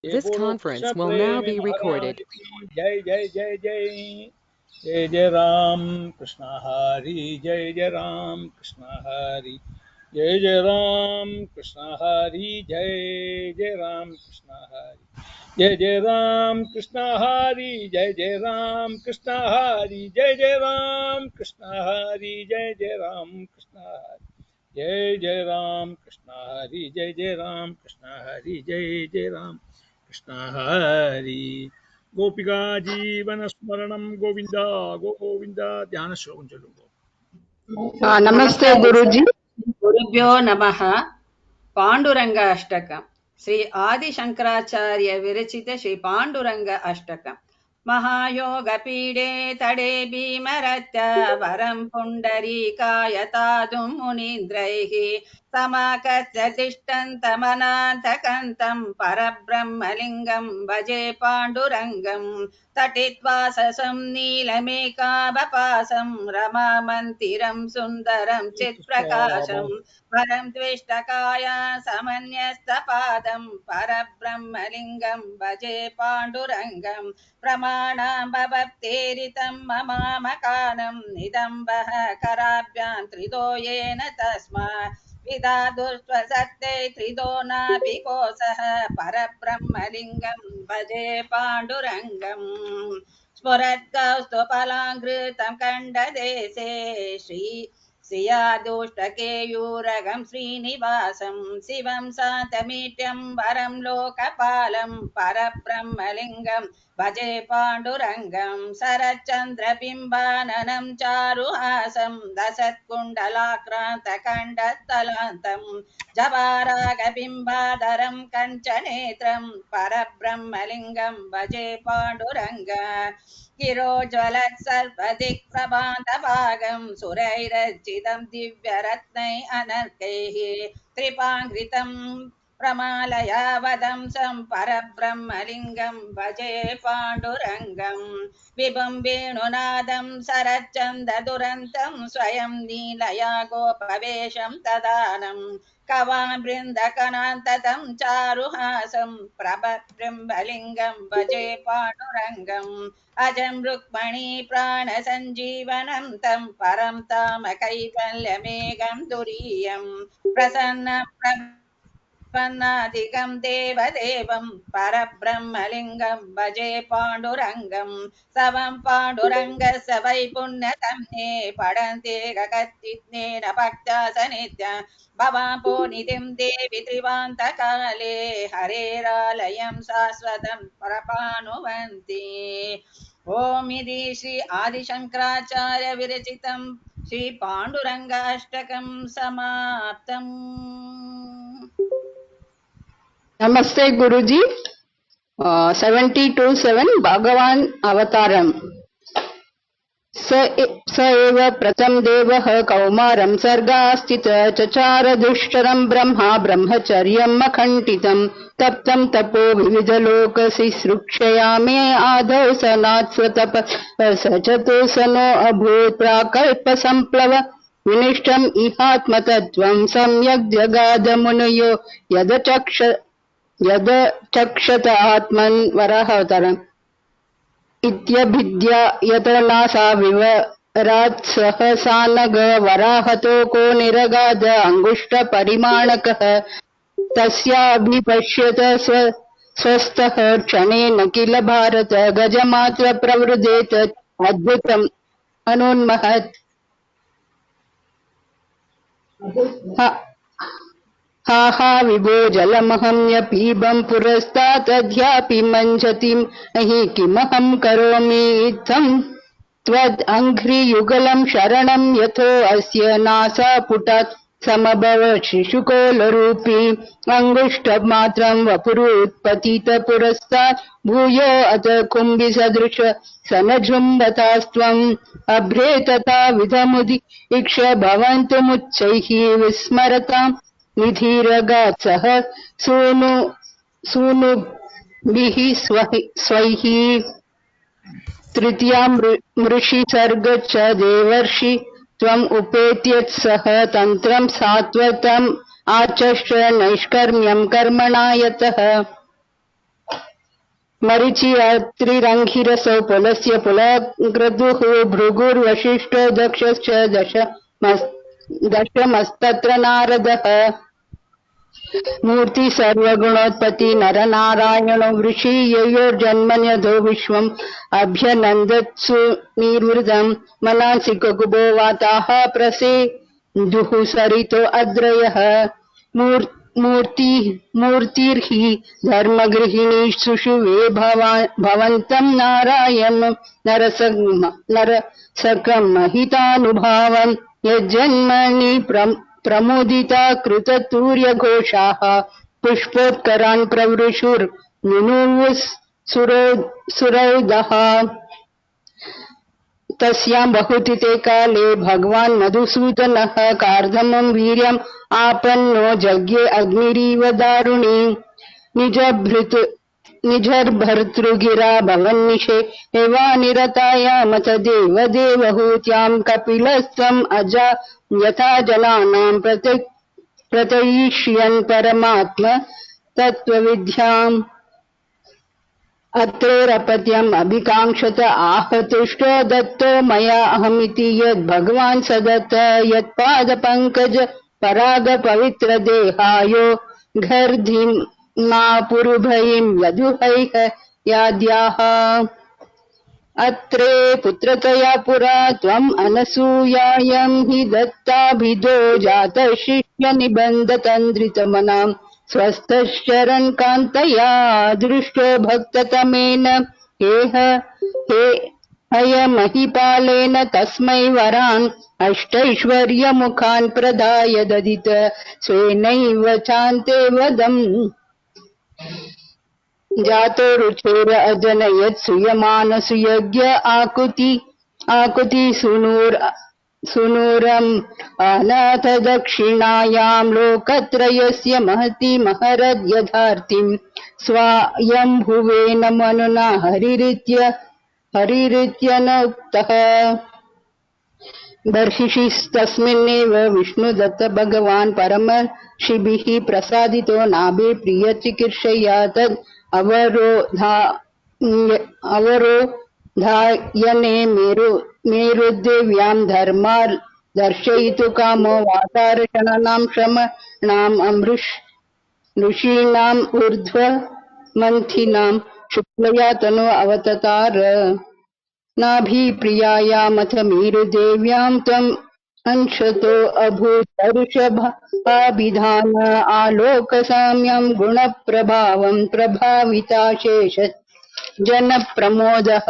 ये This बोलो conference Krishna will now Prem be Maharaj recorded. की जय जय जय जय। जय जय राम कृष्ण हरि जय जय राम कृष्ण हरि जय जय राम कृष्ण हरि जय जय राम कृष्ण हरि जय जय राम कृष्ण हरि जय जय राम कृष्ण हरि जय जय राम कृष्ण हरि जय जय राम कृष्ण हरि जय जय राम कृष्ण हरि जय जय राम कृष्ण हरि जय जय राम कृष्ण हरि गोपिका जीवन स्मरणं गोविंद गोविंद ध्यान श्लोकं चलो। नमस्ते नमस्कार गुरुजी। गुरुभ्यो नमः। पाण्डुरंग अष्टकम् श्री आदिशंकराचार्य विरचित श्री पाण्डुरंग अष्टकम्। महायोगपीडे तडे भीमरत्य वरं पुण्डरीकाय तातुं मुनीन्द्रैः समाकस्य तिष्ठन्तमनाथकन्तं परब्रह्मलिङ्गं भजे पाण्डुरङ्गम्। तटित्वा ससं नीलमेकाभपासं रमामन्दिरं सुन्दरं चित्प्रकाशम् परं द्विष्टकाया समन्यस्तपादं परब्रह्मलिङ्गं भजे पाण्डुरङ्गं। प्रमाणां भवत्तेरितं ममामकानं निदम्बः कराभ्यां त्रिदो येन तस्मात् विधातुस्त्वसत्ते त्रिदो नापि कोसः परब्रह्मलिङ्गं भजे पाण्डुरङ्गम्। स्फुरद्गौस्तुफलाङ्कृतं खण्डदेशे श्रियादुष्टकेयूरगं श्रीनिवासं शिवं शान्तमीड्यं वरं लोकपालं परब्रह्मलिङ्गं भजे पाण्डुरङ्गं। शरच्चन्द्रबिम्बाननं चारुहासं दशत्कुण्डलाक्रान्तकण्डस्थलान्तं जवारागबिम्बाधरं कञ्चनेत्रं परब्रह्मलिङ्गं भजे पाण्डुरङ्ग। गिरोज्ज्वलत्सर्वदिक्प्रभान्तभागं सुरैरर्चितं दिव्यरत्नै अनर्कैः त्रिपाङ्कृतं प्रमालयावदंसं परब्रह्मलिङ्गं भजे पाण्डुरङ्गम्। विभुं वेणुनादं सरच्चन्ददुरन्तं स्वयं नीलया गोपवेशं ददानं कवामृन्दकनान्ततं चारुहासं प्रभब्रह्मलिङ्गं भजे पाण्डुरङ्गम्। अजं रुक्मणी प्राणसञ्जीवनं तं परं ताम कैवल्यमेघं तुरीयम् प्रसन्नं प्रपन्नादिकं देवदेवं परब्रह्मलिङ्गं भजे पाण्डुरङ्गं। सवं पाण्डुरङ्गस्य वै पुण्यतम्ये पडन्ते गगत्तिज्ञेन भक्त्या स नित्या भवापो निधिं देवि त्रिवान्तकाले हरेरालयं शाश्वतं प्रपानुवन्ति। ओम इति श्री आदिशंकराचार्य विरचितं श्री पाण्डुरङ्गाष्टकं समाप्तम्। नमस्ते गुरुजी। 72:7 भगवान् अवतारम्। स एव प्रथम देवः कौमारं सर्गास्थित चचार दुष्टरं ब्रह्मा ब्रह्मचर्यम् अखण्डितम् तप्तं तपो विविधलोकशिश्रुक्षया मे आदौ सनात् स्वतप स चतुसनो अभूत् प्राकल्प सम्प्लव विनिष्टम् इहात्मतत्त्वं सम्यग् जगाद मुनयो यदचक्षत आत्मन् वराहतरम् इत्यभिद्य यतनासा विवरात् सहसा नग वराहतो को निरगाद अङ्गुष्ठपरिमाणकः तस्याभिपश्यत स्वस्थः क्षणेन किल भारत गजमात्र प्रवृदेत अद्भुतम् अनोन्महत् हा हा विभो जलमहम्यपीबम् पुरस्तादध्यापि मञ्जतिम् अहि किमहं करोमि इत्थम् त्वदङ्घ्रियुगलम् शरणम् यथो अस्य नासापुटात् समभव शिशुकोलरूपी अङ्गुष्ठमात्रम् वपुरुत्पतित पुरस्तात् भूयो अथ कुम्भिसदृश सनजृम्भतास्त्वम् अभ्रे तथा विधमुदीक्ष भवन्तुमुच्चैः विस्मरताम् निधिरगात् सह सूनुभिः स्वैः तृतीया मृषि सर्ग च देवर्षि त्वम् उपेत्य तन्त्रम् सात्वतम् आचष्ट नैष्कर्म्यम् कर्मणा यतः मरीचि अत्रिरङ्घिरसौ पुलस्य पुलक्रतुः भृगुर्वसिष्ठो दक्षश्च दशमस्तत्र नारदः मूर्ति सर्वगुणोत्पत्ति नरनारायणो वृषि ययोर्जन्मन्यधो विश्वम् अभ्यनन्दत्सु निर्वृतम् मनांसि कुकुबो वाताः प्रसेदुः सरितो अद्रयः मूर्तिर्हि धर्मगृहिणी सुषुवे भवन्तम् नारायणम् नरसकम् महितानुभावम् यज्जन्मनि प्रमुदिता कृततूर्यघोषाः पुष्पोत्करान् प्रवृषुर्नुनुवुः तस्यां बहुतिते काले भगवान् मधुसूदनः कार्दमं वीर्यम् आपन्नो जज्ञे अग्निरिव दारुणी निजर्भर्तृगिरा भवन्निशे एवानिरतायामथ देवदेवहूत्यां कपिलस्त्वम् अजा यथा जनानां प्रतयिष्यन् परमात्म तत्त्वविद्याम् अत्रेरपत्यम् अभिकाङ्क्षत आहतुष्टो दत्तो मया अहमिति यद् भगवान् सदत्त यत्पादपङ्कज पराग पवित्र देहायो घर्धिमा पुरुभयिं यदुहैह याद्याः अत्रे पुत्रतया पुरा त्वम् अनसूयायं हि दत्ताभिधो जातः शिष्यनिबन्धतन्द्रितमनाम् स्वस्थश्चरन् कान्तया दृष्टो भक्ततमेन हे हयमहिपालेन तस्मै वरान् अष्टैश्वर्यमुखान् प्रदाय ददित स्वेनैव चान्ते वदम् जातो रुचेर अजनयत् सुयमानसुयज्ञ आकुति सुनूरम् अनाथ दक्षिणायां लोकत्रयस्य महति महरद् यथार्थिम् स्वायम्भुवेन मनुना हरिरित्य न उक्तः बर्हिषिस्तस्मिन्नेव विष्णुदत्त भगवान् परमर्षिभिः प्रसादितो नाभे प्रियचिकीर्षया तद् अवरोधायने मेरुदेव्यां धर्मार् दर्शयितु कामो वातारषणानां श्रमणाम् ऋषीणाम् ऊर्ध्वमन्थिनां शुक्लया तनो अवततार नाभिप्रियायामथ मेरुदेव्यां त्वम् अंशतो अभूत् ऋषभाभिधान आलोकसाम्यं गुणप्रभावं प्रभाविता शेष जनप्रमोदः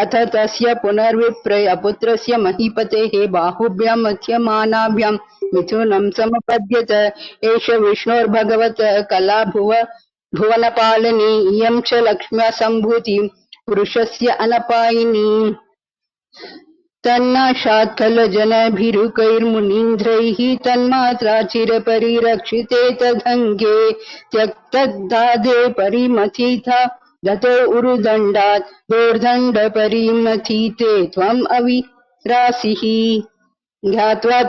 अथ तस्य पुनर्विप्रय पुत्रस्य महीपतेः बाहुभ्यां मध्यमानाभ्यां मिथुनं समपद्यत एष विष्णोर्भगवत कला भुवनपालिनी इयं च लक्ष्म्या सम्भूतिं पुरुषस्य अनपायिनी तन्नाशात् खलजनभिरुकैर्मुनीन्द्रैः तन्मात्रा चिरपरिरक्षिते तदङ्गे त्यक्तद्दादे परिमथिता दतो उरुदण्डात् दोर्दण्डपरिमथिते त्वम् अविरासिः ध्यात्वा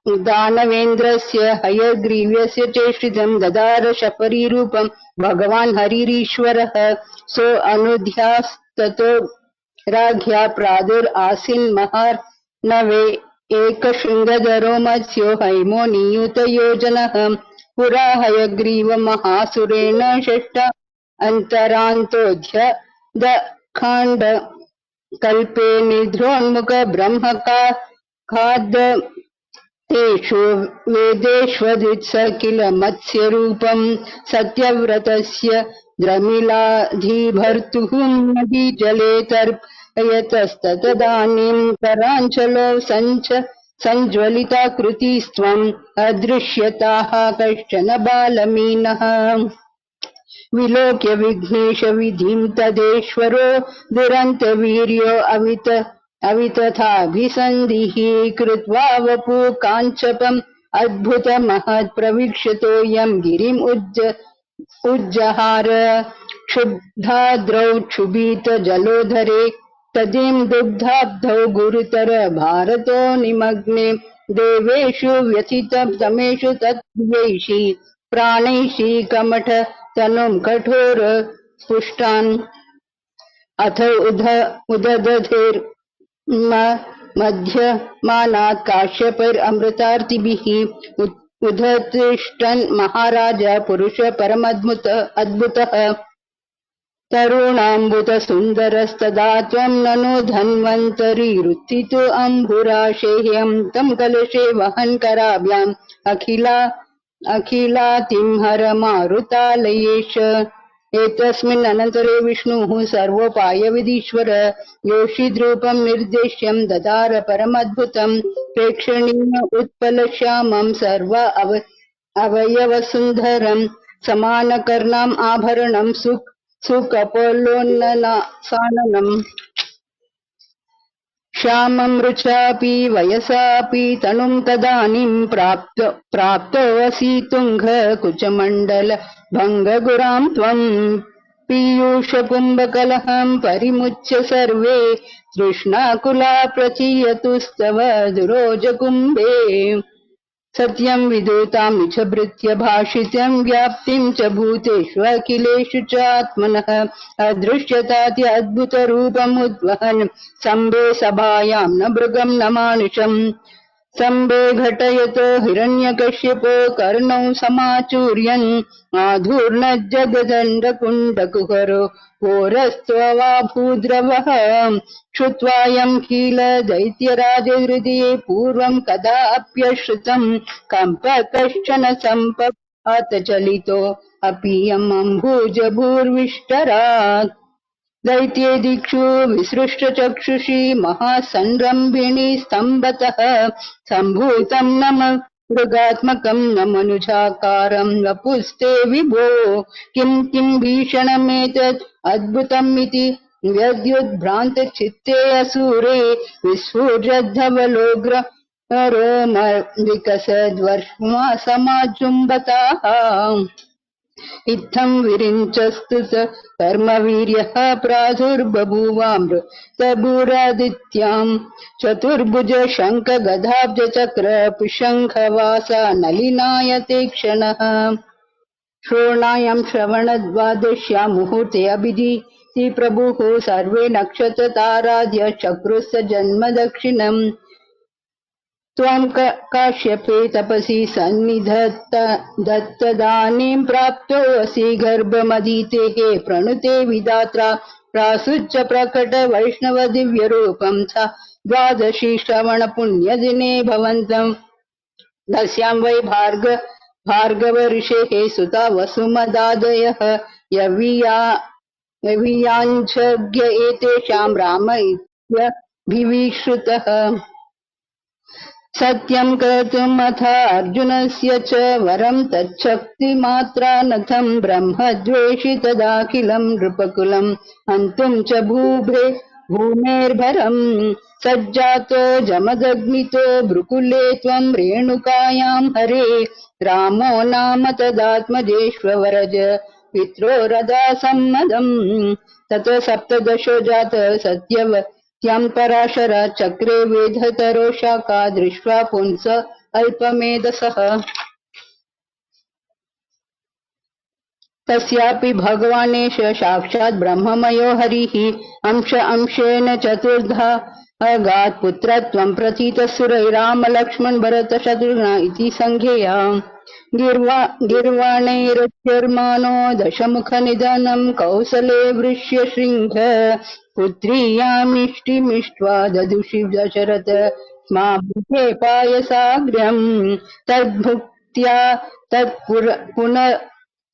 तद्दानवेन्द्रस्य हयग्रीव्यस्य चेष्टितं ददार शपरीरूपं भगवान् हरिरीश्वरः सो अनुध्यास्ततो राज्ञा प्रादुरासीन् महार्णवे एकशृङ्गधरो मत्स्यो हैमो नियुतयोजनः पुरा हयग्रीव महासुरेण षष्ठ अन्तरान्तोऽध्य दखाण्ड कल्पे निध्रोन्मुख ब्रह्मकाद् तेषु वेदेष्वदित्स किल मत्स्यरूपम् सत्यव्रतस्य द्रमिलाधिभर्तुः नदीजले तर्पयतस्ततदानीम् कराञ्चलो सञ्ज्वलिताकृतिस्त्वम् अदृश्यताः कश्चन बालमीनः विलोक्य विघ्नेश विधिं तदेश्वरो दुरन्तवीर्यो अवितथाभिसन्धिः कृत्वा वपु काञ्चपम् अद्भुतमहत् प्रवीक्ष्यतोऽयं गिरिम् उज्जहार क्षुब्धाद्रौ क्षुभित जलोधरे तदिं दुग्धाब्धौ गुरुतर भारतो निमग्ने देवेषु व्यथित तमेषु तत्प्रियैषि प्राणैषि कमठ तनुं कठोर पुष्टान् अथ मध्यमानात् काश्यपैरमृतार्तिभिः उदतिष्ठन् महाराज पुरुष अद्भुतः तरुणाम्बुतसुन्दरस्तदा त्वं ननु धन्वन्तरिरुत्थितो अम्भुराशेह्यं तं कलशे वहन् कराभ्याम् अखिलातिंहरमारुतालयेश एतस्मिन् अनन्तरे विष्णुः सर्वोपायविधीश्वर योषिद्रूपं निर्देश्यं ददार परमद्भुतं प्रेक्षणीय उत्पलश्यामं सर्व अवयवसुन्दरं समानकर्णाम् आभरणं सुकपोलोन्नसाननम् श्यामं रुचापि वयसापि तनुं तदानीं प्राप्तोऽसि तुङ्गकुचमण्डल भङ्गगुरां त्वम् पीयूषकुम्भकलहं परिमुच्य सर्वे तृष्णाकुला प्रचीयतुस्तव दुरोजकुम्भे सत्यं विदुतां च भृत्य भाषितं व्याप्तिं च भूतेष्वखिलेषु च आत्मनः अदृश्यताति अद्भुतरूपमुद्वहन् सम्भे सभायां न मृगं न मानुषम् सम्भे घटयतो हिरण्यकश्यपो कर्णौ समाचूर्यन् माधुर्नज्जगदण्डकुण्डकुहरो घोरस्त्ववाभूद्रवः श्रुत्वायं किल दैत्यराजहृदये पूर्वं कदा अप्यश्रुतं कम्प कश्चन सम्पपातचलितो अपि यमम्भुजभूर्विष्टरात् दैत्ये दिक्षु विसृष्टचक्षुषी महासंरम्भिणी स्तम्भतः सम्भूतं न मृगात्मकं न मनुजाकारं वपुस्ते विभो किं भीषणमेतत् अद्भुतमिति व्यद्युद्भ्रान्तचित्ते असुरे विस्फुरद्धवलोग्र रोम विकसद्वर्ष्मा समाजुम्बताः इत्थं विरिञ्चस्तु स कर्मवीर्यः प्रादुर्बभूवामृतभूरादित्यां चतुर्भुज शङ्ख गदाब्ज चक्र पिशङ्खवासा नलिनायते क्षणः श्रोणायां श्रवणद्वादश्यां मुहूर्ते अभिजिति प्रभुः सर्वे नक्षत्रताराद्य चक्रुस्य जन्म दक्षिणम् त्वं काश्यपे तपसि सन्निधत्तदानीं प्राप्तोऽसि गर्भमदितेः प्रणुते विधात्रा प्रासुच्च प्रकट वैष्णव दिव्यरूपं च द्वादशी श्रवणपुण्यदिने भवन्तम् तस्यां वै भार्गव ऋषेः सुता वसुमदादयः यवीयाञ्छज्ञ एतेषां राम इत्यभिविश्रुतः सत्यं कर्तुमथ अर्जुनस्य च वरं तच्छक्तिमात्रानथं ब्रह्मद्वेषि तदाखिलं नृपकुलं हन्तुं च भूमेर्भरं सज्जातो जमदग्नितो भ्रुकुले त्वं रेणुकायां हरे रामो नाम तदात्मजेष्वरज पित्रोरदा सम्मदम् ततो सप्तदशो जात सत्यवत्यां पराशर चक्रे वेधतरो शाखा दृष्ट्वा पुंस अल्पमेधसः तस्यापि भगवानेश साक्षात् ब्रह्ममयो हरिः अंशेन चतुर्धा अगात् पुत्रत्वं प्रथितसुरैराम लक्ष्मण भरत शत्रुघ्न इति संज्ञेया गिर्वाणैरच्यर्माणो दशमुखनिधनं कौसले वृष्य शृङ्ख पुत्र्यामिष्टिमिष्ट्वा ददुषि दशरथ स्मा भूते पायसाग्र्यम् तद्भुक्त्या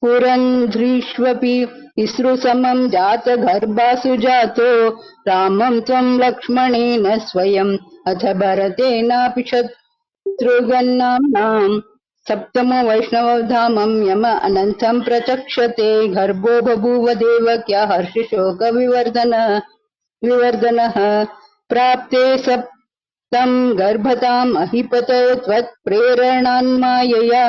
पुरन्ध्रीष्वपि इस्रुसमं जातगर्भासु जातो रामं त्वं लक्ष्मणेन स्वयम् अथ भरतेनापि शत्रुघ्नाम्नाम् सप्तमो वैष्णवधामं यम अनन्तं प्रचक्षते गर्भो बभूव देवक्या हर्षशोकविवर्धनः प्राप्ते तं गर्भताम् अहिपतौ त्वत्प्रेरणान्मायया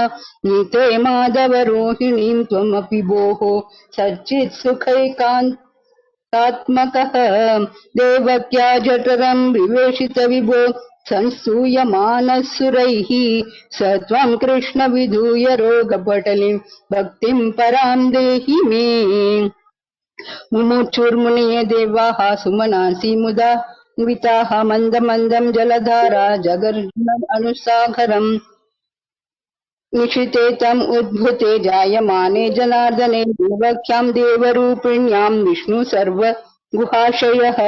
नीते माधवरोहिणीं त्वमपि भोः सच्चित्सुखैकान्तात्मकः देवक्या जठरं विवेशित विभो संसूयमानः सुरैः स त्वं कृष्ण विधूय रोगपटलिं भक्तिं परां देहि मे मुमुक्षुर्मुनये देवाः सुमनांसि मुदा विताः मन्दमन्दं जलधारा जगर्जनम् अनुसागरम् निशिते तम् उद्भूते जायमाने जनार्दने देवख्यां देवरूपिण्यां विष्णु सर्वगुहाशयः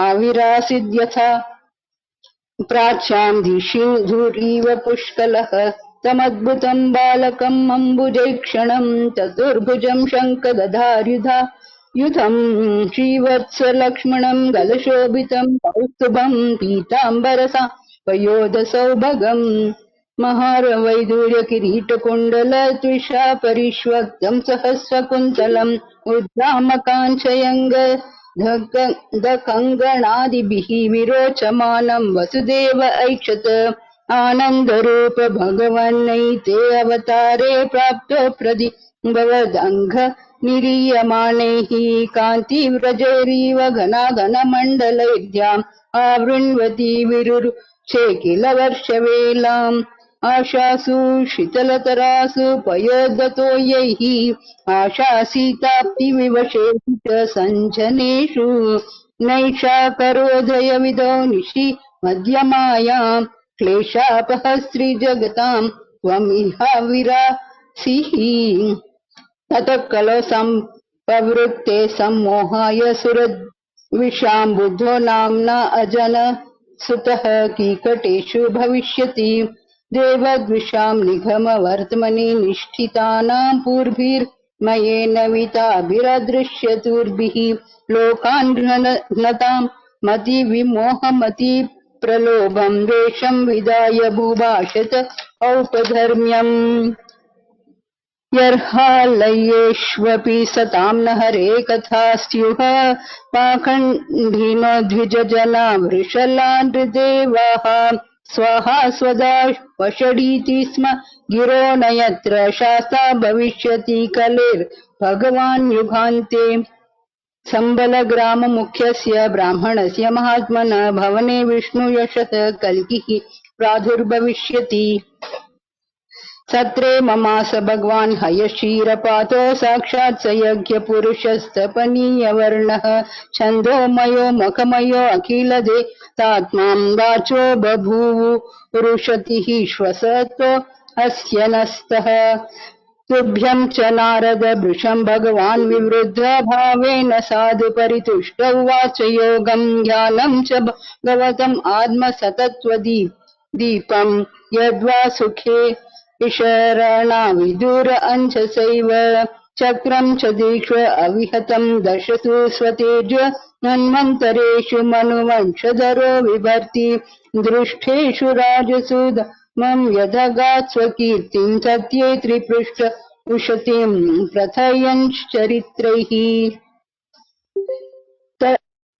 आविरासीद्यथा प्राच्यां धूरीव पुष्कलः तमद्भुतं बालकम् अम्बुजैक्षणं चतुर्भुजं शङ्खदधार्युधा युधं श्रीवत्सलक्ष्मणं गलशोभितं कौस्तुभं पीताम्बरसा पयोधसौभगम् महारवैदूर्यकिरीटकुण्डलत्विषा परिष्वक्तं सहस्रकुन्तलम् उद्दामकाञ्चयङ्ग दकङ्गणादिभिः विरोचमानं वसुदेव ऐक्षत आनन्दरूप भगवन्नैते अवतारे प्राप्तो प्रदिभवदङ्घ निरीयमाणैः कान्तिव्रजैरिव घनाघनमण्डलैर्ध्याम् आवृण्वती विरुरुचे किल वर्षवेलाम् आशासु शीतलतरासु पयोदतो यैः आशासीताप्तिविवशेषु च सञ्जनेषु नैषा करोदयविदो निशि मध्यमायाम् क्लेशापहस्त्रिजगतां त्वमिह विरासिः ततः कलो सम्पवृत्ते सम्मोहाय सुरद्विषां बुद्धो नाम्ना अजन सुतः कीकटेषु भविष्यति देवद्विषां निगमवर्त्मनि निष्ठितानां पूर्भिर्मयेन विताभिरदृश्यतुर्भिः लोकान् घ्नतां मतिविमोहमति प्रलोभं वेषं विदाय भूभाषत औपधर्म्यम् यर्हालयेष्वपि सतां न हरे कथास्त्युः पाखण्डिनो द्विजजना वृषलान् नृदेवाः स्वाहा स्वदा वषडीति स्म गिरो न यत्र शास्ता भविष्यति कलेर्भगवान् युगान्ते सम्बलग्राममुख्यस्य ब्राह्मणस्य महात्मनः भवने विष्णुयशः कल्किः प्रादुर्भविष्यति सत्रे ममास भगवान् हयशीरपातो साक्षात् स यज्ञपुरुषस्तपनीयवर्णः छन्दोमयो मखमयो अखिलदेतात्मां वाचो बभूवुरुषतिः श्वसतो अस्य नस्तः तुभ्यं च नारद भृशं भगवान् विवृद्ध भावेन साधु परितुष्ट उवाच योगं ज्ञानं च भगवतम् आत्मसतत्वदीपं यद्वा सुखे शरणा विदुर अंशसैव चक्रं च दीक्ष्व अविहतं दर्शतु स्वतेज मन्वन्तरेषु मनुवंशधरो विभर्ति दृष्टेषु राजसुदमं यदगात् स्वकीर्तिं सत्ये त्रिपृष्ठ उशतीं प्रथयञ्चरित्रैः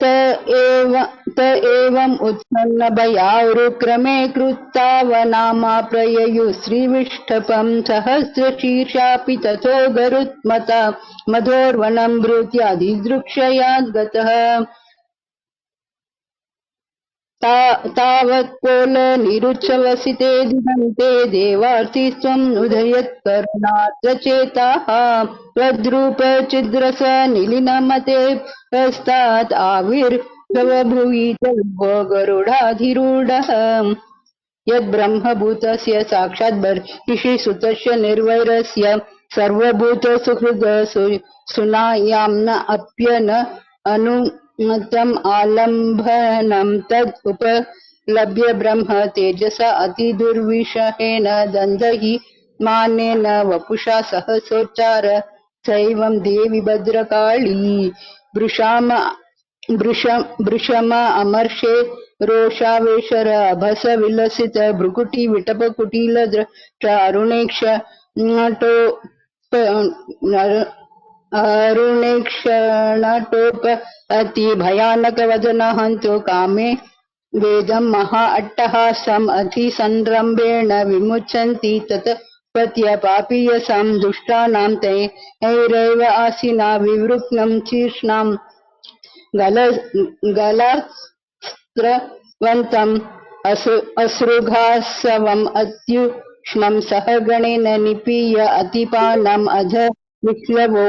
त एवम् उत्सन्न भयावृक्रमे कृत्तावनामा प्रययु श्रीविष्ठपं सहस्रशीर्षापि ततो गरुत्मता मधोर्वनं भृत्यादिदृक्षयाद्गतः तावत्पोल निरुच्चवसिते दिगन्ते देवार्तिस्त्वम् उदयत्करुणार्द्रचेताः त्वद्रूपचिद्रस निलिनमते हस्तात् आविर्भवभुवि तद्भो गरुडाधिरूढः यद्ब्रह्मभूतस्य साक्षात् बर्हिषिसुतस्य निर्वैरस्य सर्वभूतसुहृद सुनायाम्न अप्यन अनुमतम् आलम्भनं तद् उपलभ्य ब्रह्म तेजसा अतिदुर्विषहेण दन्दहि मानेन वपुषा सहसोच्चार सैवं देवि भद्रकाली वृषम अमर्षे रोषावेशर अभस विलसित भ्रुकुटी विटप कुटील अरुणेक्ष अरुणेक्षणटोप अति भयानक वदन हन्तु कामे वेदं महा अट्टहासम् अधिसंरम्भेण विमुच्यन्ति तत् पत्य पापीयसां दुष्टानां तैरैव आसिना विवृक्नं शीर्ष्णां गलास्त्रवन्तम् अश्रुघासवम् अत्युक्ष्मं सह गणेन निपीय अतिपानम् अध विक्लवो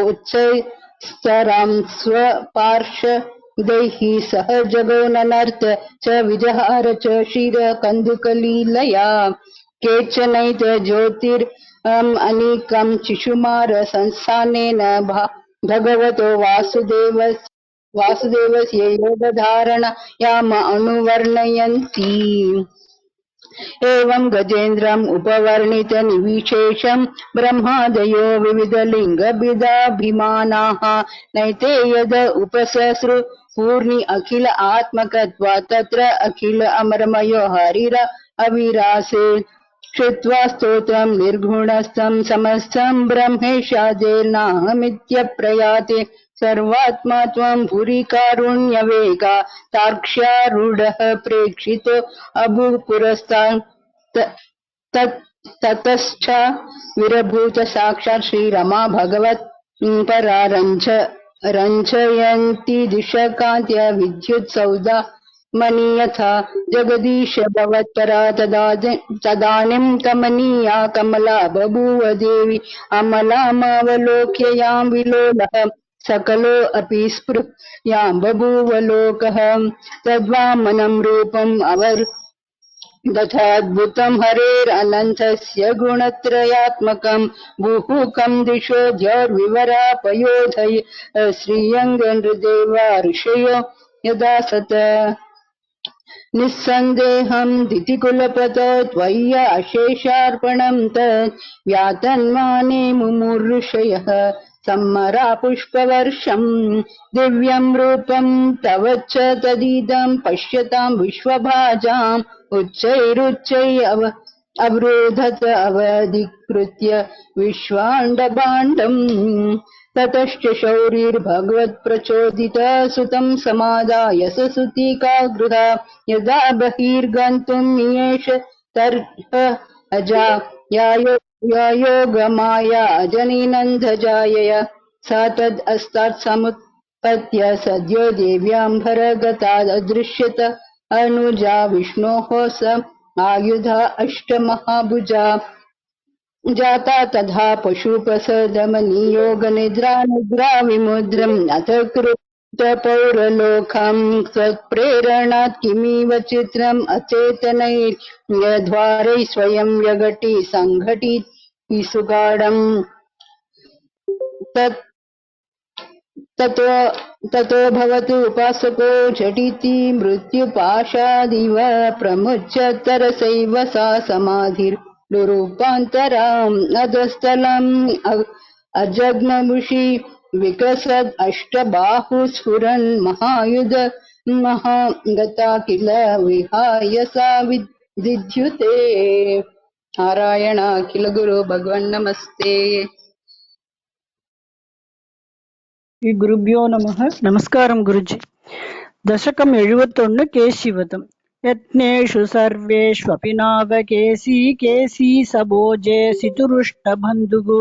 स्तरां स्वपार्षदैः सह जगो ननर्त च विजहार च क्षीरकन्दुकलीलया केचनैत ज्योतिरनीकं शिशुमार संस्थानेन भगवतो वासुदेवस्य योगधारणायाम अनुवर्णयन्ति। एवं गजेन्द्रम् उपवर्णितनिविशेषम् ब्रह्मादयो विविधलिङ्गभिदाभिमानाः नैते यद उपससृ पूर्णि अखिल आत्मकत्वात् तत्र अखिल अमरमयो हरिर अविरासे श्रुत्वा स्तोत्रम् निर्गुणस्थम् समस्तम् ब्रह्मेशादेर्नाहमित्यप्रयाते सर्वात्मा त्वम् भूरि कारुण्यवेगा तार्क्ष्यारूढः प्रेक्षितो अभूपुरस्तान् ततश्च विरभूत साक्षात् श्रीरमा भगवत् रञ्जयन्ति दिशकान्त्य विद्युत्सौधा मणि यथा जगदीश भवत्परा तदानीं कमनीया कमला बभूव देवी अमलामावलोक्य यां विलोलः सकलो अपि स्पृह्यां बभूव लोकः तद्वामनं रूपम् दथाद्भुतं हरेरनन्तस्य गुणत्रयात्मकं बुहुकं दिशो द्यौर्विवरापयोधय श्रीयङ्गनृदेवा ऋषयो यदा सत निस्सन्देहं दितिकुलपतौ त्वय्य अशेषार्पणं तत् व्यातन्माने मुमुर्षयः सम्मरा पुष्पवर्षम् दिव्यं रूपं तव च तदिदं पश्यतां विश्वभाजाम् अवरोधत अवधिकृत्य विश्वाण्डभाण्डम् ततश्च शौरिर्भगवत्प्रचोदितः सुतं समादाय ससुतिकागृहा यदा बहिर्गन्तुं नियेष तर्ह अजा यायोगमाया अजनिनन्दजायय सा तदस्तात् समुत्पत्य सद्यो देव्याम्बरगता अदृश्यत अनुजा विष्णोः स आयुधा अष्टमहाभुजा जाता तथा पशुपसदमनियोगनिद्रा निद्रा विमुद्रम् अथ कृत पौरलोकम् त्वत्प्रेरणात् किमिव चित्रम् अचेतनैर्द्वारैः स्वयं व्यघटी सङ्घटित सुगाढम् ततो भवतु उपासको झटिति मृत्युपाशादिव प्रमुच्य तरसैव सा समाधिर्रूपान्तराम् अधस्थलम् अजग्नमुषि विकसद् अष्टबाहुस्फुरन् महायुध महागता किल विहाय सा विद्युते। नारायण अखिल गुरु भगवन् नमस्ते। శ్రీ గురుభ్యో నమః. నమస్కారం గురుజీ. దశకం 71 కేశివతం. యత్నేషు సర్వేష్వపి నావకేశీ కేశీ సభోజే సితురుష్టబంధుగో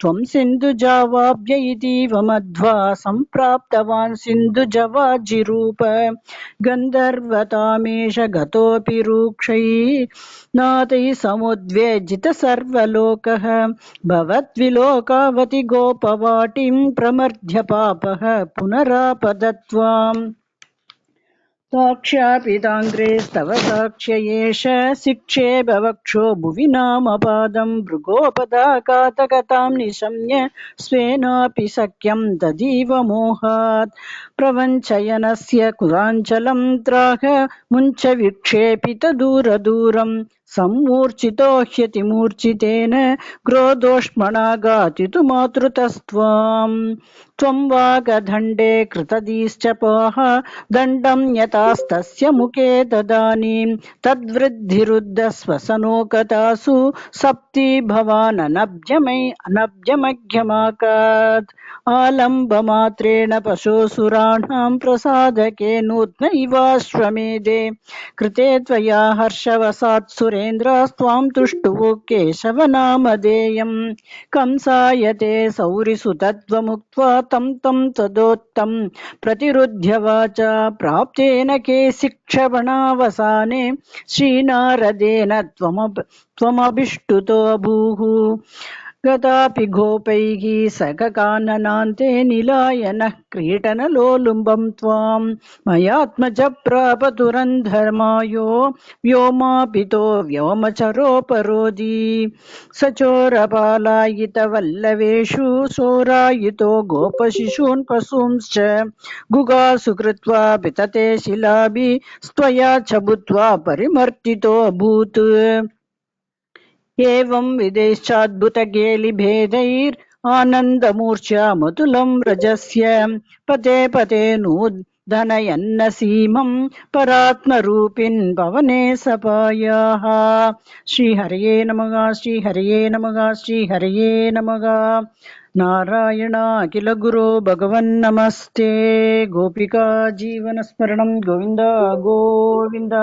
త్వం సింధుజావాభ్య ఇతీవ మధ్వా సంప్రాప్తవాన్ సింధుజవాజిరూప గంధర్వతామేష గతోపి రూక్షై నాతై సముద్వేజిత సర్వలోకః భవద్విలోకావతి గోపవాటిం ప్రమర్ధ్య పాపః పునరాపదత్వాం साक्षापिताङ्ग्रेस्तव साक्ष्य एष शिक्षेप वक्षो भुवि नामपादं भृगोपदाकातकतां निशम्य स्वेनापि सख्यं तदीव मोहात् प्रवञ्चयनस्य कुलाञ्चलं त्राह मुञ्च विक्षेपित दूरदूरं सम्मूर्छितो ह्यतिमूर्छितेन क्रोधोष्मणा घातितु मातृतस्त्वाम् त्वं वागदण्डे कृतदीश्चपाः दण्डं यतास्तस्य मुखे तदानीं तद्वृद्धिरुद्धस्वसनोकतासु सप्ति भवाननभ्यमघ्यमाकात् आलम्बमात्रेण पशोऽसुराणां प्रसादके नूत्नैवाश्वमेधे कृते त्वया हर्षवसात् सुरेन्द्रास्त्वां तुष्टुवो केशवनामधेयं कंसायते सौरिसुतत्वमुक्त्वा तं तदोत्तं प्रतिरुध्य वाचा प्राप्तेन केशिक्षपणावसाने श्रीनारदेन त्वमभिष्टुतो भूः गतापि गोपैः सखकाननान्ते निलायनः क्रीडनलोलुम्बं त्वां मयात्मजप्रापतुरन्धर्मायो व्योमापितो व्योमचरोपरोधी सचोरपालायितवल्लवेषु सोरायितो गोपशिशून् पशूंश्च गुगासु कृत्वा पितते शिलाभिस्त्वया च भूत्वा परिमर्दितोऽभूत् एवं विदेशाद्भुतगेलिभेदैरानन्दमूर्च्छामतुलं व्रजस्य पते पते नूर्धनयन्नसीमं परात्मरूपिन् पवने सपायाः। श्रीहरये नमः श्रीहरये नमः श्रीहरये नमः। नारायण अखिल गुरो भगवन्नमस्ते। गोपिका जीवनस्मरणं गोविन्द गोविन्द।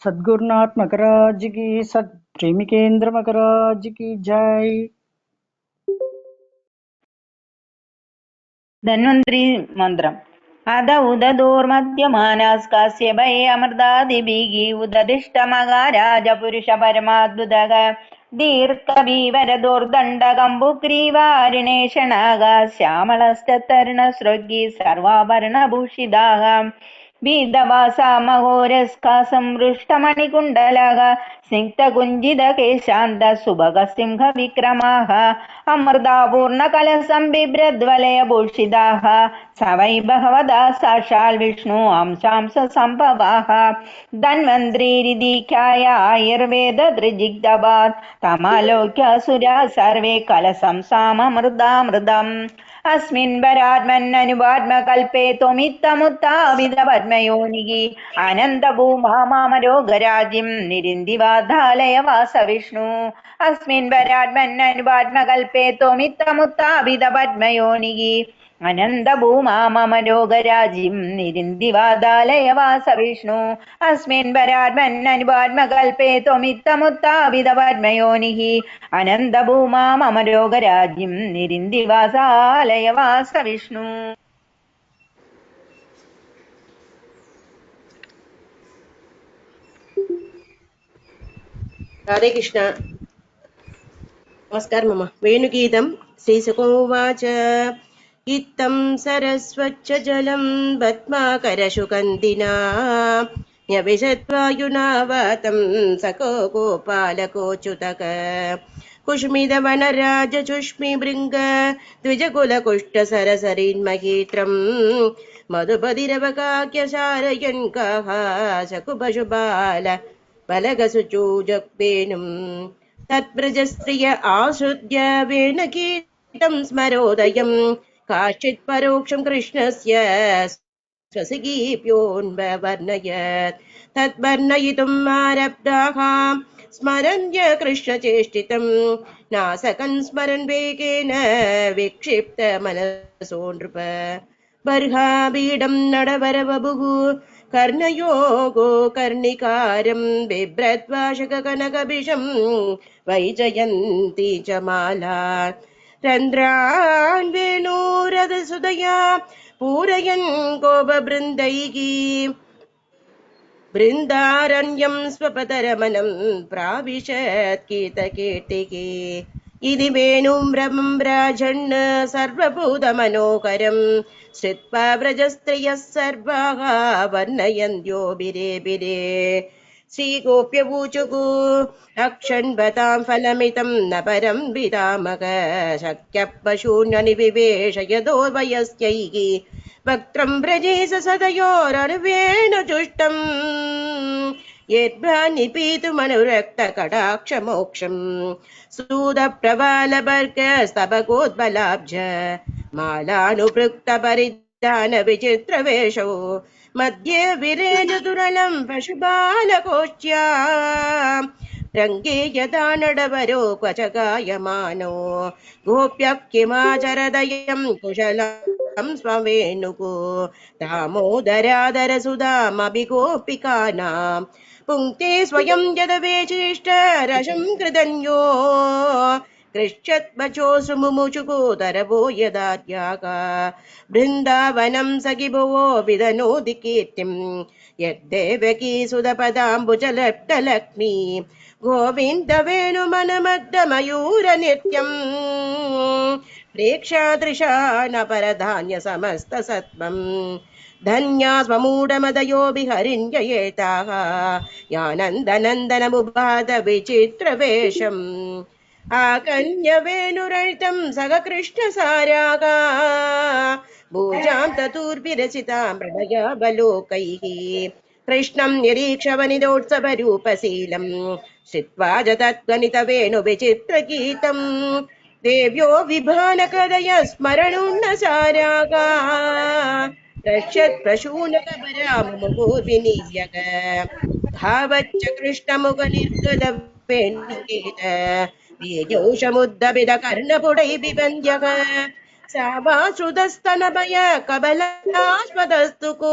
सद्गुरुनाथ मकराज की सत् प्रेमिकेन्द्र मकराज की जय। धन्वन्तरी मन्त्रम् अद उददोर्मध्यमानास्कास्य भय अमृतादिभिः उददिष्टमगाराज पुरुष परमाद्भुतः दीर्घवीवरदोर्दण्डकम्बुग्रीवारिणेशनागा श्यामलस्ततर्णसृग्गी सर्वाभरणभूषिताः बीदवासा महोरस्का संवृष्टमणिकुण्डलः स्निग्धकुञ्जितकेशान्त सुभगसिंहविक्रमाः अमृतापूर्णकलशं बिभ्रद्वलयभूषिताः स वै भगवदा साक्षात् विष्णु अंशांश सम्भवाः धन्वन्त्रीरिदीख्याय आयुर्वेदधृजिग्धवात् तमालोक्य सुरा सर्वे कलशं साममृतामृतम् अस्मिन् वरात्मन्ननुवात्मकल्पे त्वमित्तमुत्ताविदपद्मयोनिः अनन्तभूमा मामरोगराजिं निरिन्दिवाधालय वास विष्णु अस्मिन् वरात्मन्ननुवात्मकल्पे त्वमित्तमुत्ताविदपद्मयोनिः अनन्तभूमा मम रोगराजिं निरिन्दिवादालय वास विष्णु अस्मिन् वरात्मन्ननुवात्मकल्पे त्वमित्तमुत्ताविदपद्मयोनिः अनन्तभूमा मम रोगराजिं निरिन्दिवासालय वास विष्णु। राधे कृष्ण। नमस्कार मम वेणुगीतं श्रीसुकोवाच इत्थं सरस्वच्च जलं पद्माकरशुकन्दिना न्यविशद्वायुना वातं सको गोपालकोच्युतक कुष्मिदवनराजचुष्मिभृङ्ग द्विजकुलकुष्ठसरसरिन्महीत्रं मधुपतिरवकाक्यशारयन् कः शकुभशुबाल बलगसुचूजक्वेनुं तत्प्रजस्त्रिय आश्रुत्य वेणुगीतं स्मरोदयं काश्चित् परोक्षं कृष्णस्य स्वसिगीप्योन्वर्णयत् तद्वर्णयितुम् आरब्धाः स्मरन्य कृष्णचेष्टितं नासकन् स्मरन् वेगेन विक्षिप्तमनसो नृप बर्हाबीडं नडवरवपुः कर्णयो गोकर्णिकारं बिभ्रद्वाशककनकभिषं वैजयन्ती च माला रन्ध्रान् वेणुरथसुदया पूरयन् गोपबृन्दैः बृन्दारण्यं स्वपतरमनं प्राविशत् कीर्तिः इति वेणुं रमं सर्वभूतमनोहरं श्रुत्वा व्रजस्त्रियः सर्वाः वर्णयन्त्यो बिरे बिरे श्रीगोप्यवूचुः अक्षण्वतां फलमितं न परं विधामः शक्यः पशून्यनिविवेश यदो वयस्यैः वक्त्रं व्रजे सदयोरनुवेणुजुष्टं यद्भ्रानिपीतुमनुरक्तकटाक्षमोक्षं सूदप्रवालवर्गस्तबकोद्बलाब्ज मालानुपृक्तपरिधानविचित्रवेषौ मध्ये विरेजदुरलं पशुबालकोष्ट्या रङ्गे यदा नडवरो क्वच गायमानो गोप्यः किमाचरदयं कुशलं स्ववेणुः दामोदरादरसुधामपि गोपिकानां पुङ्क्ते स्वयं यदवेशिष्ट रसं कृदन्यो कृच्छद्वचोऽसु मुमुचुकोदरवो यदार्याः बृन्दावनं सखिभुवो विदनोति कीर्तिम् यद्देवकी सुदपदाम्बुजलट्टलक्ष्मी गोविन्दवेणुमनमद्दमयूरनित्यम् प्रेक्षादृशा न परधान्यसमस्तसत्त्वम् धन्या स्वमूढमदयो विहरिण्ययेताः यानन्दनन्दनमुपाद विचित्रवेषम् आकन्यवेणुरहितं सगकृष्णसारागा भूजां ततुर्विरचितां प्रणयावलोकैः कृष्णं निरीक्षवनिदोत्सवरूपशीलं श्रुत्वा जतध्वनितवेणुविचित्रगीतम् देव्यो विभानकदय स्मरणुन्नसारागा रक्षत्प्रशूनकपरामुमुर्विनीयक धावच्च कृष्णमुखनिर्गतवेणुगीत बीजोषमुद्धबिदकर्णपुडै बिबन्ध्यः सा वा श्रुतस्तनभय कबलास्पदस्तु को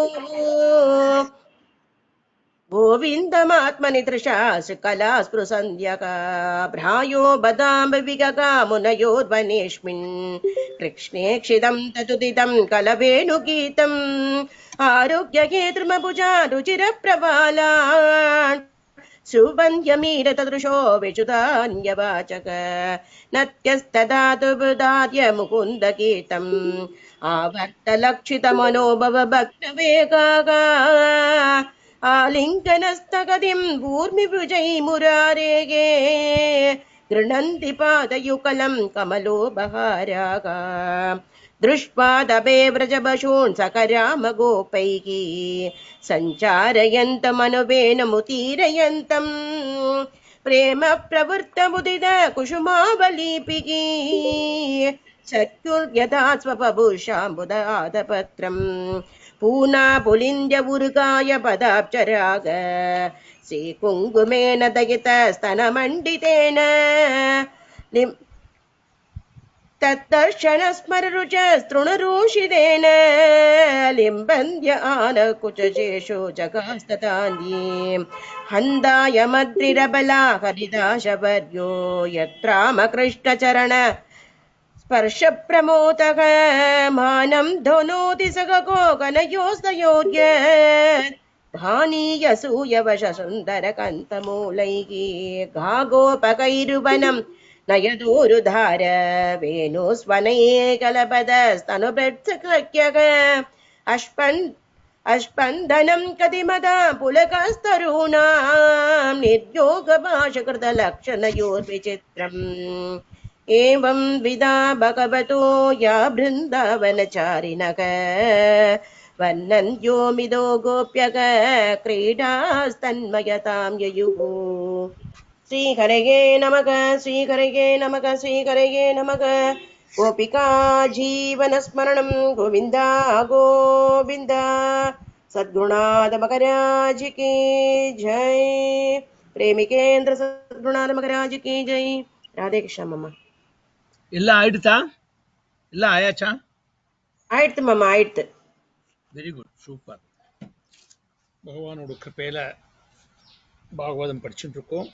गोविन्दमात्मनि तृषासु कला स्पृशन्त्यका भ्रायो बदाम्बविगगा मुनयोर्वनेऽस्मिन् कृष्णेक्षितं ततुदितं कलवेणुगीतम् आरोग्यगे द्रुमभुजा रुचिरप्रवालान् सुबन्ध्यमीरतदृशो विचुतान्यवाचक नत्यस्तदातु बुधार्य मुकुन्दगीतम् आवर्तलक्षितमनोभव भक्तवेगागा आलिङ्गनस्तगतिं भूर्मिभुजै मुरारेगे गृह्णन्ति पादयुगलं कमलोपहारागा दृष्ट्वा दभे व्रजबशून् सकरामगोपैः सञ्चारयन्तमनुवेणमुतीरयन्तम् प्रेम प्रवृत्तमुदित कुसुमावलीपिः सत्युर्यथा स्वपभूषाम्बुदादपत्रम् पूना पुलिन्द्यवुरुगाय पदाब्जराग श्रीकुङ्कुमेन दयित स्तनमण्डितेन तत्तर्शनस्मररुच तृणरूषितेन लिम्बन्द्य आनकुचशेषो जगास्ततान्ये हन्दाय मद्रिरबला हरिदाशवर्यो यत्रामकृष्णचरण स्पर्श प्रमोदः मानं धोनोति सगको गणयोस्तयोग्य भानीयसूयवश सुन्दर कन्तमूलैः घागोपकैरुवनं नयदोरुधार वेणुस्वनये कलपदस्तनुभृत्सख्यः अष्पन्दनं कतिमदा पुलकस्तरूणां निर्योगभाषकृतलक्षणयोर्विचित्रम् एवं विदा भगवतो या बृन्दावनचारिणः वर्णन्यो मिदो गोप्यः क्रीडास्तन्मयतां ययुः श्रीहरये नमः श्रीहरये नमः श्रीहरये नमः गोपिका जीवनस्मरणं गोविन्द गोविन्द सद्गुणाद महाराज की जय प्रेमिकेन्द्र सद्गुणाद महाराज की जय राधे कृष्ण मम्मा எல்லாம் ஆயிடுதா? எல்லாம் ஆயாச்சா? ஆயிடுத்து மாமா ஆயிடுத்து வெரி குட், சூப்பர். பகவானோட கிருப்பையில பாகவதம் படிச்சுட்டு இருக்கோம்.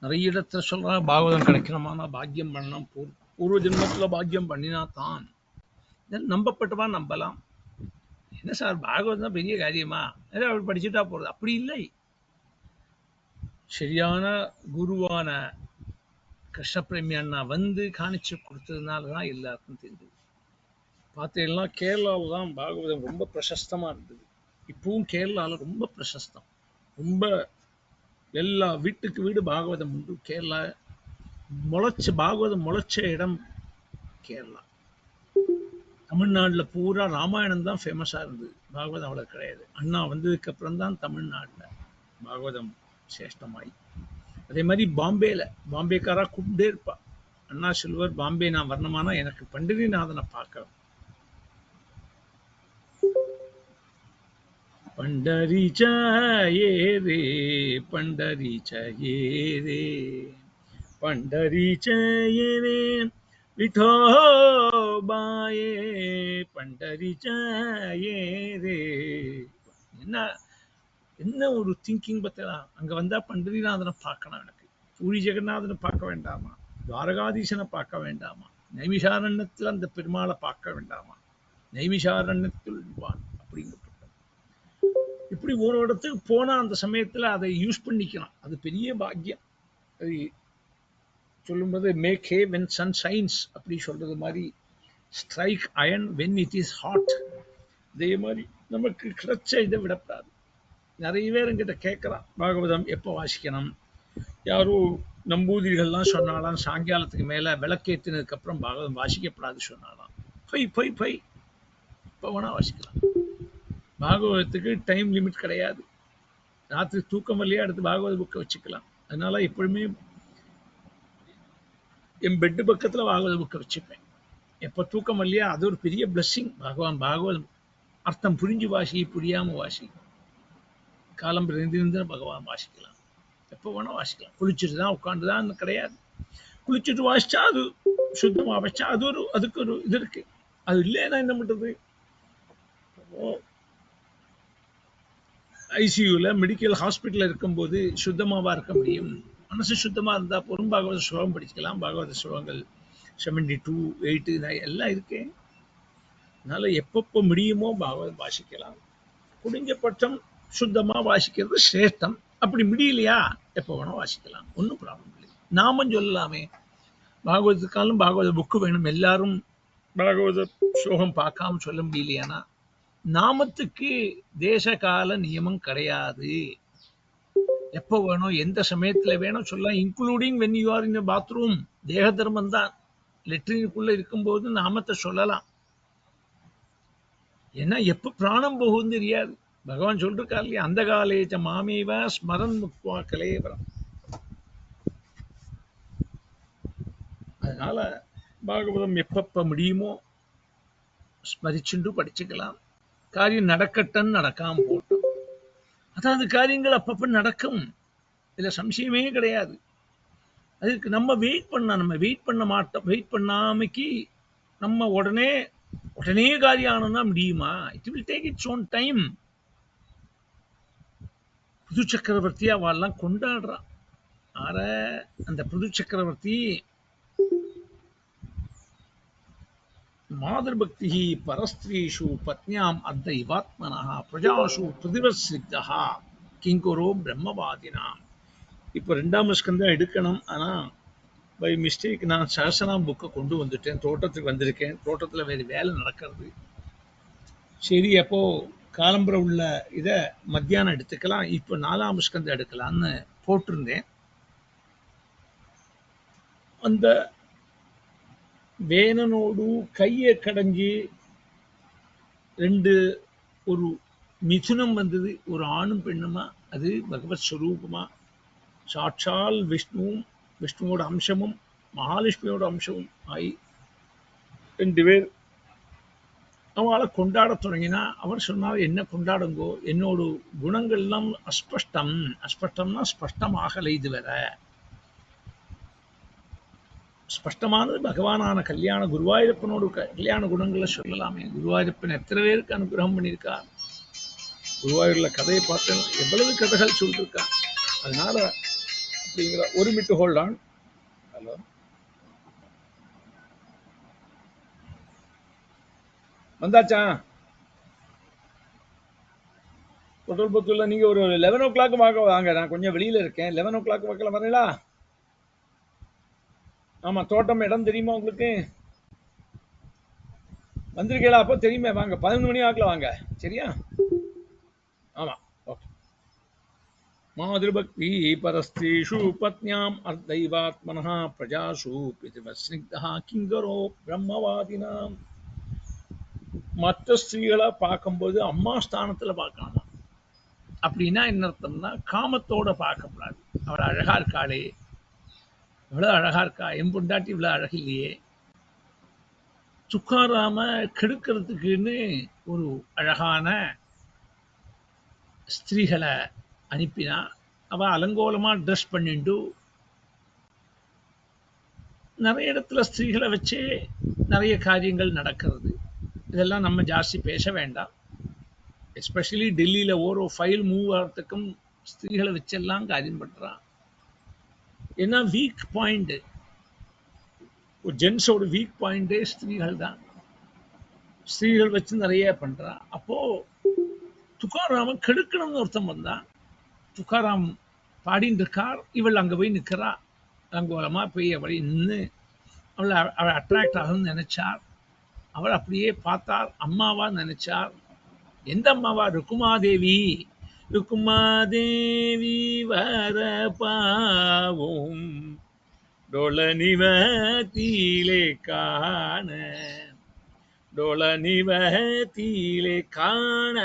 நிறைய இடத்துல சொல்ற பாகவதம் கிடைக்கணுமானா பாக்கியம் பண்ணணும், பூர்வ ஜென்மத்துல பாக்கியம் பண்ணினா தான். நம்பப்பட்டவா நம்பலாம். என்ன சார் பாகவதம் தான் பெரிய காரியமா, அப்படி படிச்சுட்டா போறது? அப்படி இல்லை. சரியான குருவான கிருஷ்ணபிரேமி அண்ணா வந்து காணிச்சு கொடுத்ததுனால தான் எல்லாருக்கும் தெரிஞ்சது. பார்த்தீங்கன்னா கேரளாவில் தான் பாகவதம் ரொம்ப பிரசஸ்தமா இருந்தது. இப்பவும் கேரளாவில் ரொம்ப பிரசஸ்தம். ரொம்ப எல்லா வீட்டுக்கு வீடு பாகவதம் உண்டு. கேரளா பாகவதம் முளைச்ச இடம் கேரளா. தமிழ்நாட்டில் பூரா ராமாயணம் தான் ஃபேமஸாக இருந்தது, பாகவதம் அவ்வளோ கிடையாது. அண்ணா வந்ததுக்கு அப்புறம் தான் தமிழ்நாட்டில் பாகவதம் சிரேஷ்டமாயி. அதே மாதிரி பாம்பேக்காரா கூப்பிட்டே இருப்பா. அண்ணா சொல்லுவார், பாம்பே நான் வரணுமானா எனக்கு பண்டரிநாதனை பார்க்கணும். पंढरी चाहिए रे, पंढरी चाहिए रे, पंढरी चाहिए रे விட்டோபாயே, பண்டரி சாயே ரே. என்ன ஒரு திங்கிங் பார்த்தா, அங்க வந்தா பண்டரிநாதனை பார்க்கணும், எனக்கு பூரி ஜெகநாதனை பார்க்க வேண்டாமா? துவாரகாதீசனை பார்க்க வேண்டாமா? நைமிஷாரண்யத்தில் அந்த பெருமாளை பார்க்க வேண்டாமா? நைமிஷாரண்யத்தில் அப்படிங்கப்பட்ட இப்படி ஒரு இடத்துக்கு போனா அந்த சமயத்துல அதை யூஸ் பண்ணிக்கலாம். அது பெரிய பாக்கியம். அது சொல்லும்போது make hay when sun shines அப்படி சொல்றது மாதிரி, strike iron when it is hot. அதே மாதிரி நமக்கு கிடைச்ச இதை விடப்படாது. நிறைய பேர் என்கிட்ட கேட்கறான், பாகவதம் எப்போ வாசிக்கணும்? யாரோ நம்பூதிரிகள்லாம் சொன்னாலாம் சாயங்காலத்துக்கு மேல விளக்கேற்றினதுக்கு அப்புறம் பாகவதம் வாசிக்கப்படாது சொன்னாலாம். பொய் பொய் பொய். இப்போ வேணா வாசிக்கலாம். பாகவதத்துக்கு டைம் லிமிட் கிடையாது. ராத்திரி தூக்கம் வரலையே அடுத்து பாகவத புக்கை வச்சுக்கலாம். அதனால எப்பொழுதுமே என் பெட்டு பக்கத்துல பாகவத புக்கை வச்சுப்பேன். எப்போ தூக்கம் வரலையா அது ஒரு பெரிய பிளஸ்ஸிங். பாகவதம் அர்த்தம் புரிஞ்சு வாசி, புரியாம வாசி. காலம் இருந்திருந்த பகவான் வாசிக்கலாம். எப்போ வேணா வாசிக்கலாம். குளிச்சுட்டு தான் உட்காந்துதான் கிடையாது. குளிச்சுட்டு வாசிச்சா அது சுத்தமா வச்சா அதுக்கு ஒரு இது இருக்கு. அது இல்லைன்னா என்ன பண்றது? ஐசியூல மெடிக்கல் ஹாஸ்பிட்டல் இருக்கும்போது சுத்தமாவா இருக்க முடியும்? மனசு சுத்தமா இருந்தா போதும். பாகவத ஸ்லோகம் படிச்சுக்கலாம். பாகவத ஸ்லோகங்கள் 72, 8, 9 எல்லாம் இருக்கு. அதனால எப்பப்போ முடியுமோ பாகவதம் வாசிக்கலாம். குடிஞ்சபட்சம் சுத்தமா வாசிக்கிறது சிரேஷ்டம். அப்படி முடியலையா எப்போ வேணா வாசிக்கலாம். ஒன்றும் ப்ராப்ளம் இல்லை. நாமும் சொல்லலாமே, பாகவதத்துக்காலும் பாகவத புக்கு வேணும். எல்லாரும் பாகவத ஸ்லோகம் பார்க்காம சொல்ல முடியலையானா நாமத்துக்கு தேச கால நியமம் கிடையாது. எப்போ வேணும் எந்த சமயத்துல வேணும் சொல்லலாம். Including when you are in bathroom. தேக தர்மம் தான். லெட்ரினுக்குள்ள இருக்கும்போது நாமத்தை சொல்லலாம். ஏன்னா எப்ப பிராணம் போகும்னு தெரியாது. பகவான் சொல்லிருக்கா இல்லையா, அந்த காலேச்ச மாமேவ ஸ்மரன் முக்வா கலேவரம். அதனால பாகவதம் எப்பப்ப முடியுமோ ஸ்மரிச்சுண்டு படிச்சுக்கலாம். காரியம் நடக்கட்டும், நடக்காம போட்டோம். அதாவது காரியங்கள் அப்பப்ப நடக்கும். இதுல சம்சயமே கிடையாது. அதுக்கு நம்ம வெயிட் பண்ண மாட்டோம். வெயிட் பண்ணாமைக்கு நம்ம உடனே காரியம் ஆனோம்னா முடியுமா? It will take its own time. புது சக்கரவர்த்தி அவெல்லாம் கொண்டாடுறான். ஆற அந்த புது சக்கரவர்த்தி மாதர்பக்தி பரஸ்திரீஷு பத்னியாம் அத்தைவாத்மனா பிரஜாசு பிரதிவசித்தா கிங்குரோ பிரம்மவாதினாம். இப்போ 2ஆம் ஸ்கந்தம் எடுக்கணும். ஆனா பை மிஸ்டேக் நான் சஹஸ்ரநாம புக்கை கொண்டு வந்துட்டேன். தோட்டத்துக்கு வந்திருக்கேன். தோட்டத்துல வேறு வேலை நடக்கிறது. சரி, அப்போ காலம்புற உள்ள இதை மத்தியானம் எடுத்துக்கலாம். இப்போ 4ஆம் ஸ்கந்தம் எடுக்கலாம்னு போட்டிருந்தேன். அந்த வேணனோடு கையை கடைஞ்சி ஒரு மிதுனம் வந்தது. ஒரு ஆணும் பெண்ணுமா. அது பகவத் ஸ்வரூபமா. சாட்சால் விஷ்ணுவோட அம்சமும் மகாலட்சுமியோட அம்சமும் ஆகி 2 பேர் அவளை கொண்டாட தொடங்கினா. அவர் சொன்னார், என்ன கொண்டாடுங்கோ, என்னோட குணங்கள்லாம் அஸ்பஷ்டம்னா ஸ்பஷ்டமாகலை. இதுவரை ஸ்பஷ்டமானது பகவானான கல்யாண குருவாயூரப்பனோட கல்யாண குணங்களை சொல்லலாமே. குருவாயூரப்பன் எத்தனை பேருக்கு அனுகிரகம் பண்ணியிருக்கா. குருவாயூர்ல கதையை பார்த்தேன், எவ்வளவு கதைகள் சொல்லிருக்கா. அதனால அப்படிங்கிற ஒரு மினிட் ஹோல்ட் ஆன். ஹலோ, வந்தாச்சா? தொட்டல்புத்தூர்ல நீங்க ஒரு 11 o'clock வாங்க. நான் கொஞ்சம் வெளியில இருக்கேன். 11 o'clock வாக்கில் வரீங்களா? ஆமா, தோட்டம் இடம் தெரியுமா உங்களுக்கு? வந்திருக்கீங்களா? அப்போ தெரியுமே. வாங்க, 11 மணி வாக்கில் வாங்க. சரியா? ஆமா, ஓகே. மாதృபக்தி பரஸ்திரீஷு பத்னியாம் அர்த்தைவாத்மனः பிரஜாசு பிதவஸ்னிக்தः கிங்கரோ பிரம்மவாதினாம். மற்ற ஸ்திரீகளை பார்க்கும்போது அம்மா ஸ்தானத்துல பார்க்கணும். அப்படின்னா என்ன அர்த்தம்னா, காமத்தோட பார்க்கப்படாது. அவள் அழகா இருக்காளே, இவ்வளவு அழகா இருக்கா, என் பொண்டாட்டி இவ்வளவு அழகு இல்லையே. துக்காராம கெடுக்கிறதுக்குன்னு ஒரு அழகான ஸ்திரீகளை அனுப்பினா. அவ அலங்கோலமா ட்ரெஸ் பண்ணிட்டு நிறைய இடத்துல ஸ்திரீகளை வச்சே நிறைய காரியங்கள் நடக்கிறது. இதெல்லாம் நம்ம ஜாஸ்தி பேச வேண்டாம். எஸ்பெஷலி டெல்லியில ஒரு ஃபைல் மூவ் ஆகிறதுக்கும் ஸ்திரீகளை வச்செல்லாம் காரியம் பண்றான். ஏன்னா வீக் பாயிண்ட் ஒரு ஜென்ஸோட வீக் பாயிண்டே ஸ்திரீகள் தான். ஸ்திரீகள் வச்சு நிறைய பண்றா. அப்போ துக்காராமன் கெடுக்கணும்னு ஒருத்தன் வந்தான். துக்காராம் பாடின்னு இருக்கார், இவள் அங்க போய் நிற்கிறா. அங்கோலமா போய் அவளை நின்று அவளை அட்ராக்ட் ஆகும்னு நினைச்சார். அவள் அப்படியே பார்த்தார், அம்மாவா நினைச்சார். எந்த அம்மாவா? ருக்குமாதேவி. ருக்குமாதேவி வர பாவும் டொளனிவத்திலே காண, டொளனிவத்திலே காண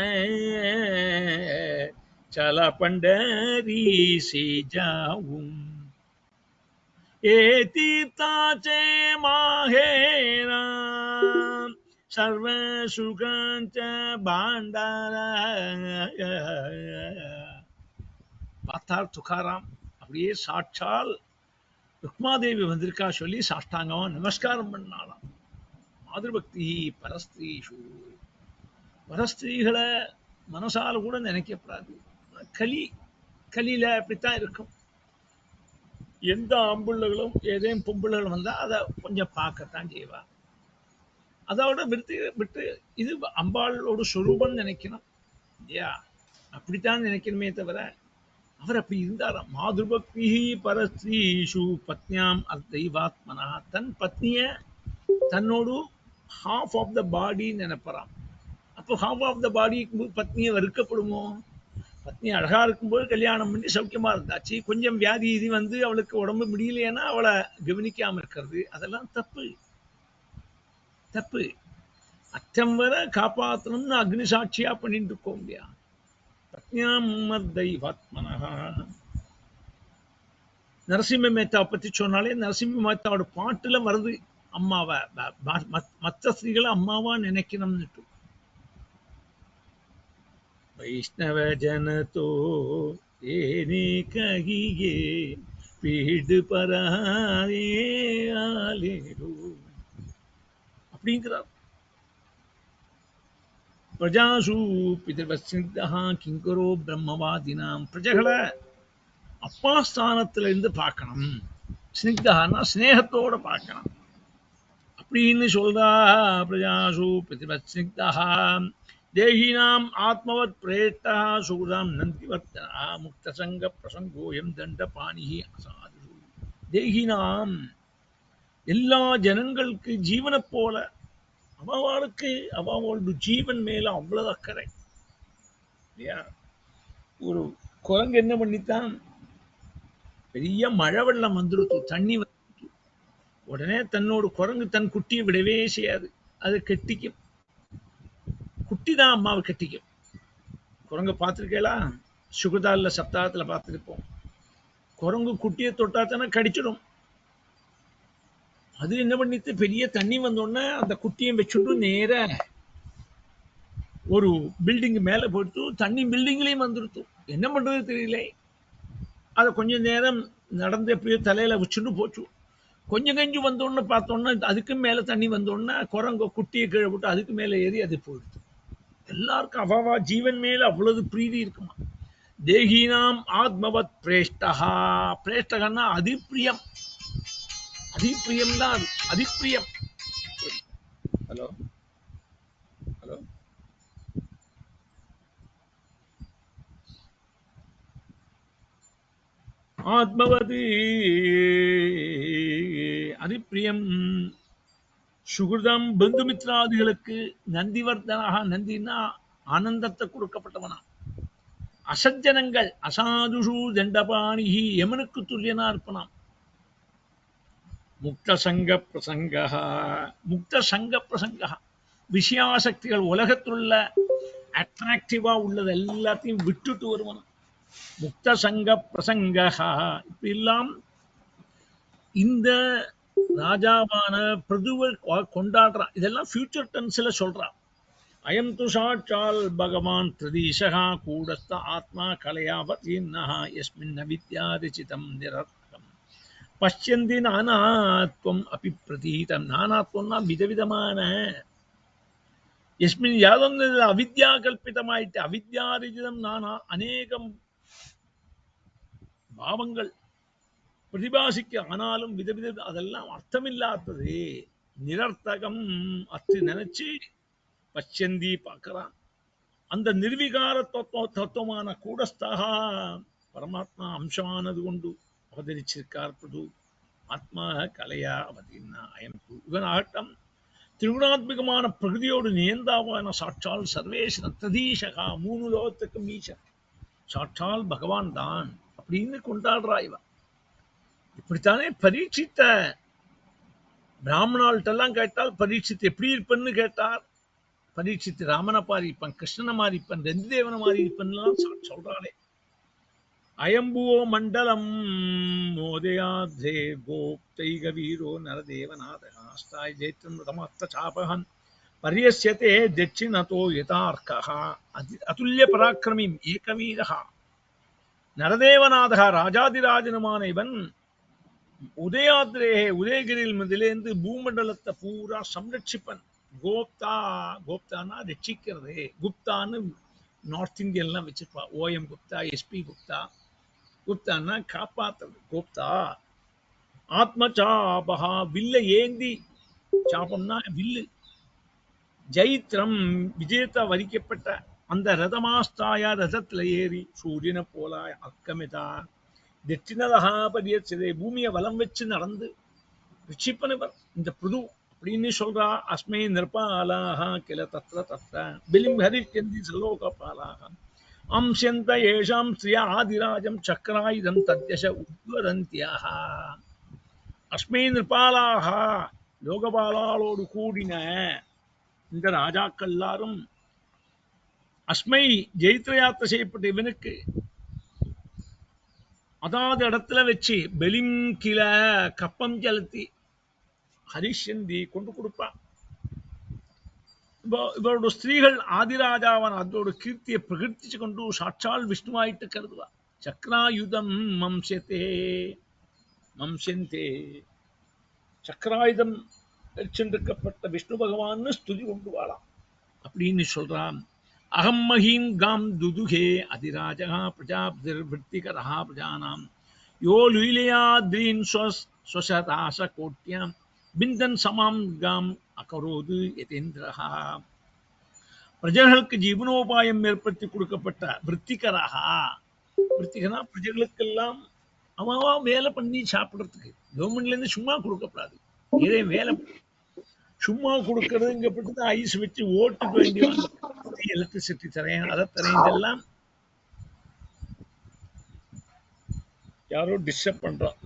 चला पंढरी से जाऊं, ए तीर्थाचे माहेरा सर्व सुखांचा भांडारा. பார்த்தார் துக்காராம். அப்படியே சாட்சால் ருக்மாதேவி வந்திருக்கா சொல்லி சாஷ்டாங்கமா நமஸ்காரம் பண்ணாலாம். மாதபக்தி பரஸ்திரீஷு. பரஸ்திரீகளை மனசால கூட நினைக்கப்படாது. கலியில அப்படித்தான் இருக்கும். எந்த ஆம்புள்ளைகளும் ஏதேனும் பொம்புள்ளைகள் வந்தா அதை கொஞ்சம் பார்க்கத்தான் செய்வா. அதோட விட்டு இது அம்பாளோட சொரூபம் நினைக்கணும் இல்லையா? அப்படித்தான் நினைக்கணுமே தவிர அவர் அப்படி இருந்தாராம். மாதுபக்தி பரஸ்திரீஷு பத்னியாம் அர்த்தைவாத்மனா. தன் பத்னிய தன்னோடு ஹாஃப் ஆஃப் த பாடி நினைப்பறான். அப்போ ஹாஃப் ஆஃப் த பாடி பத்னியை வெறுக்கப்படுமோ? பத்னி அழகா இருக்கும்போது கல்யாணம் பண்ணி சௌக்கியமா இருந்தாச்சு. கொஞ்சம் வியாதி இது வந்து அவளுக்கு உடம்பு முடியலைன்னா அவளை கவனிக்காம இருக்கிறது, அதெல்லாம் தப்பு. தப்பு. அச்சம் வர காப்பாற்றணும்னு அக்னி சாட்சியா பண்ணிட்டு இருக்கோம் இல்லையா? பத்னியாம் தெய்வாத்மனஹா. நரசிம்ம மேத்தா பத்தி சொன்னாலே நரசிம்ம மேத்தாவோட பாட்டுல வருது அம்மாவை, மற்ற ஸ்திரீகளை அம்மாவா நினைக்கணும்னு. वैष्णव जन तो तेने कहिए पीड़ परारे आले रो அப்படிங்கிறார். பிரஜாசு பிதர்வசித்தா கிங்கரோ பிரம்மவாதினாம். பிரஜைகளை அப்பா ஸ்தானத்துல இருந்து பார்க்கணும். ஸ்னிக்தஹான்னா ஸ்னேகத்தோட பார்க்கணும் அப்படின்னு சொல்றா. பிரஜாசு பிதர்வசித்தா தேகினாம் ஆத்மவத் பிரேட்டா சுகுதாம் நந்திவர்த்தனா முக்தசங்க பிரசங்கோயம் தண்டபாணிஹி அசாது. தேகினாம் எல்லா ஜனங்களுக்கு ஜீவனை போல அவளுக்கு அவளோட ஜீவன் மேல அவ்வளவு அக்கறை இல்லையா? ஒரு குரங்கு என்ன பண்ணித்தான், பெரிய மழை வெள்ளம் வந்துடுத்து, தண்ணி வந்து உடனே தன்னோட குரங்கு தன் குட்டியை விடவே செய்யாது, அது கெட்டிக்கும். குட்டி தான் அம்மாவை கட்டிக்கும். குரங்கு பார்த்துருக்கேளா? சுகுதால சப்தாகத்துல பார்த்துருப்போம். குரங்கு குட்டியை தொட்டாத்தானே கடிச்சிடும். அது என்ன பண்ணிட்டு பெரிய தண்ணி வந்தோடனே அந்த குட்டியை வச்சுட்டு நேர ஒரு பில்டிங் மேல போயிட்டு தண்ணி பில்டிங்லயும் வந்துடுத்து. என்ன பண்றது தெரியல. அதை கொஞ்சம் நேரம் நடந்து எப்படியோ தலையில வச்சுட்டு போச்சு. கொஞ்சம் கஞ்சி வந்தோடனே பார்த்தோன்னா அதுக்கு மேல தண்ணி வந்தோடனே குரங்கு குட்டியை கீழே போட்டு அதுக்கு மேல ஏறி அது போயிடுது. எல்லாருக்கும் அவாவா ஜீவன் மேல அவ்வளவு பிரீதி இருக்குமா. தேகினாம் ஆத்மவத் பிரேஷ்டஹா. பிரேஷ்டகன்னா அதிப்பிரியம். அதிப்பிரியம் தான் அது. அதிப்பிரியம். Hello hello ஆத்மவதி அதிப்பிரியம். சுகிருதம் பந்துமித்ராதிகளுக்கு நந்திவர்தனாக. நந்தினா ஆனந்தத்தை கொடுக்கப்பட்டவனா. அசஜ்ஜனங்கள் அசாதுஷு தண்டபாணிஹி யமனுக்கு துல்லியனா இருப்பனாம். முக்த சங்க பிரசங்கா. முக்த சங்க பிரசங்கா விஷயாசக்திகள் உலகத்துள்ள அட்ராக்டிவா உள்ளது எல்லாத்தையும் விட்டுட்டு வருவனும். முக்த சங்க பிரசங்கா. இப்படி எல்லாம் இந்த ராஜாவான பிரதுவை கொண்டாடுறான். இதெல்லாம் ஃபியூச்சர் டென்ஸ்ல சொல்றான். அயம் து சாட்சால் பகவான் பிரதீசகா கூடஸ்த ஆத்மா கலையாவதீர்ணஹா யஸ்மின் அவித்யாரிசிதம் நிரர்த்தகம் பஷ்யந்தி நானாத்வம் அபி பிரதீதம். நானாத்வம்னா விதவிதமான. யஸ்மின் யாதொன்று அவித்யா கல்பிதமாயிட்டு அவித்யாரிஜிதம் நானா அநேகம் பாவங்கள் பிரதிபாசிக்க, ஆனாலும் விதவித அதெல்லாம் அர்த்தமில்லாதது, நிரர்த்தகம். அத்து நினைச்சு பச்சந்தி பார்க்கிறான். அந்த நிர்விகார தத்துவமான கூடஸ்தகா பரமாத்மா அம்சமானது கொண்டு அவதரிச்சிருக்கார் பிரபு. ஆத்மா கலையா அவதின்னா அயம் இவன் ஆகட்டம் திரிகுணாத்மிகமான பிரகிருதியோடு நியந்தாவான சாட்சால் சர்வேஸ்வரன் ததீஷகா, 3 லோகத்துக்கும் ஈசன் சாட்சால் பகவான் தான் அப்படின்னு கொண்டாடுறா இவன். இப்படித்தானே பரீட்சித்த பிராமணால்ட்டெல்லாம் கேட்டால் பரீட்சித்து எப்படி இருப்பன்னு கேட்டார். பரீட்சித்து ராமனை பாரிப்பன், கிருஷ்ணனை மாறிப்பன், ரந்திதேவனை மாறிப்பன்லாம் சொல்றாளே. அயம்புவோ மண்டலம் மோதயாத்ரே கோப்தைக வீரோ நரதேவநாதகாஸ்தாய் ஜெயித்ரம் ரதமஸ்த சாபகன் பரியஸ்யதே தட்சிணதோ யதார்க்கஹா அதுல்ய பராக்கிரமிம் ஏகவீரஹா. நரதேவநாதகா ராஜாதிராஜனுமான இவன் உதயாத்ரேகே உதயகிரியில் முதலேந்து பூமண்டலத்தை பூரா சம்ரட்சிப்பன். கோப்தா, கோப்தானா ரட்சிக்கிறது, குப்தான்னு நார்த் இந்தியன்லாம் வச்சிருப்பா. OM Gupta, SP Gupta. குப்தான்னா காப்பாத்துறது கோப்தா. ஆத்ம சாபகா வில்ல ஏந்தி, சாபம்னா வில்லு. ஜெயித்ரம் விஜயத்தை வரிக்கப்பட்ட அந்த ரதமாஸ்தாயா, ரதத்துல ஏறி சூரியனை போல அக்கமிதா தட்சிணதா பரியச்சதே பூமியை வலம் வச்சு நடந்து ரிஷிப்பனவர் இந்த புது அப்படின்னு சொல்றா. அஸ்மை நிர்பாலாக கிள தத்ர தத்ர பிலிம் ஹரிச்சந்தி சலோகபாலாக அம்சந்த ஏஷாம் ஸ்ரீயா ஆதிராஜம் சக்கராயுதம் தத்யச உத்வரந்தியாக. அஸ்மை நிர்பாலாக லோகபாலாளோடு கூடின இந்த ராஜாக்கள் எல்லாரும் அஸ்மை ஜெயித்ர யாத்திரை செய்யப்பட்ட இவனுக்கு அதாவது இடத்துல வச்சு பெலிம் கீழ கப்பம் செலுத்தி ஹரிஷந்தி கொண்டு கொடுப்பான். இவரோட ஸ்திரீகள் ஆதிராஜாவன் அதோட கீர்த்தியை பிரகர்த்திச்சு கொண்டு சாட்சால் விஷ்ணுவாயிட்டு கருதுவா. சக்கராயுதம் மம்சத்தே மம்சந்தே, சக்கராயுதம் சென்றிருக்கப்பட்ட விஷ்ணு பகவான் ஸ்துதி கொண்டு வாழாம் அப்படின்னு சொல்றான். அகம் மஹீம் காம் துதுகே அதிராஜா பிரஜாப்திர் விற்த்திகரா பிரஜானாம் யோ லீலையாத்ரீன் ஸ்வசதாச கோட்யாம் பிந்தன் சமாம் காம் அகரோது யதேந்திரஹா. பிரஜர்களுக்கு ஜீவனோபாயம் ஏற்படுத்தி கொடுக்கப்பட்ட விற்த்திகராக, விற்த்திகனா பிரஜர்களுக்கெல்லாம் அவா வேலை பண்ணி சாப்பிட்றதுக்கு கவர்மெண்ட்ல இருந்து சும்மா கொடுக்கப்படாது. இதே வேலை சும்மா கொடுக்கறதுங்கப்பட்டது ஐஸ் வச்சு ஓட்டுக்கு வேண்டி எலக்ட்ரிசிட்டி தரேன், அதை தரேன், இதெல்லாம் யாரோ டிஸ்டர்ப் பண்றோம்,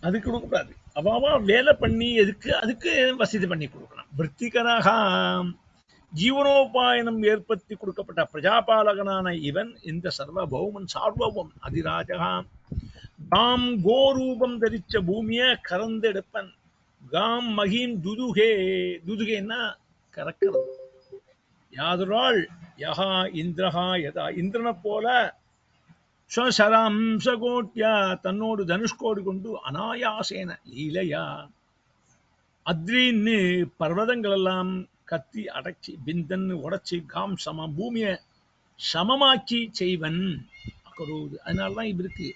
அது கொடுக்கக்கூடாது. அவாவா வேலை பண்ணி அதுக்கு வசதி பண்ணி கொடுக்கலாம். விற்த்திகராக ஜீவனோபாயனம் ஏற்படுத்தி கொடுக்கப்பட்ட பிரஜாபாலகனான இவன் இந்த சர்வபௌமன் சார்வபௌமன் அதிராஜகா. காம் கோரூபம் தரிச்ச பூமியை கறந்தெடுப்பன். காம் மகிம் துதுகே, துதுகேன்னா கறக்கிறது. யாதுராள் யஹா இந்திரஹா யதா, இந்திரனை போல ஸ்வசரம்சகோட்யா தன்னோடு தனுஷ்கோடு கொண்டு அனாயாசேன லீலையா அத்ரின்னு பர்வதங்கள் எல்லாம் கத்தி அடைச்சி பிந்தன்னு உடைச்சி காம் சமம் பூமியை சமமாக்கி செய்வன் அக்கரோது. அதனாலதான் இவருக்கு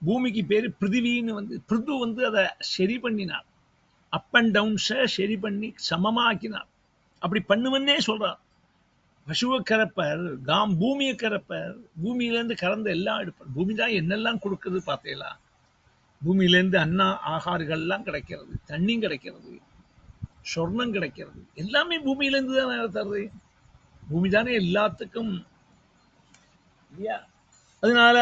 பூமிக்கு பேரு பிருத்திவின்னு பிருது அதை சரி பண்ணினார். அப் அண்ட் டவுன்ஸை சரி பண்ணி சமமாக்கினார். அப்படி பண்ணுவன்னே சொல்றார். பசுவை கறப்பர், காம் பூமியை கறப்பர், பூமியிலேருந்து கறந்த எல்லாம் எடுப்பார். பூமி தான் என்னெல்லாம் கொடுக்குறது பார்த்தீங்களா? பூமியிலேருந்து அன்னா ஆகாரங்கள்லாம் கிடைக்கிறது, தண்ணியும் கிடைக்கிறது, சொர்ணம் கிடைக்கிறது, எல்லாமே பூமியிலேருந்து தானே தருது. பூமி தானே எல்லாத்துக்கும் இல்லையா? அதனால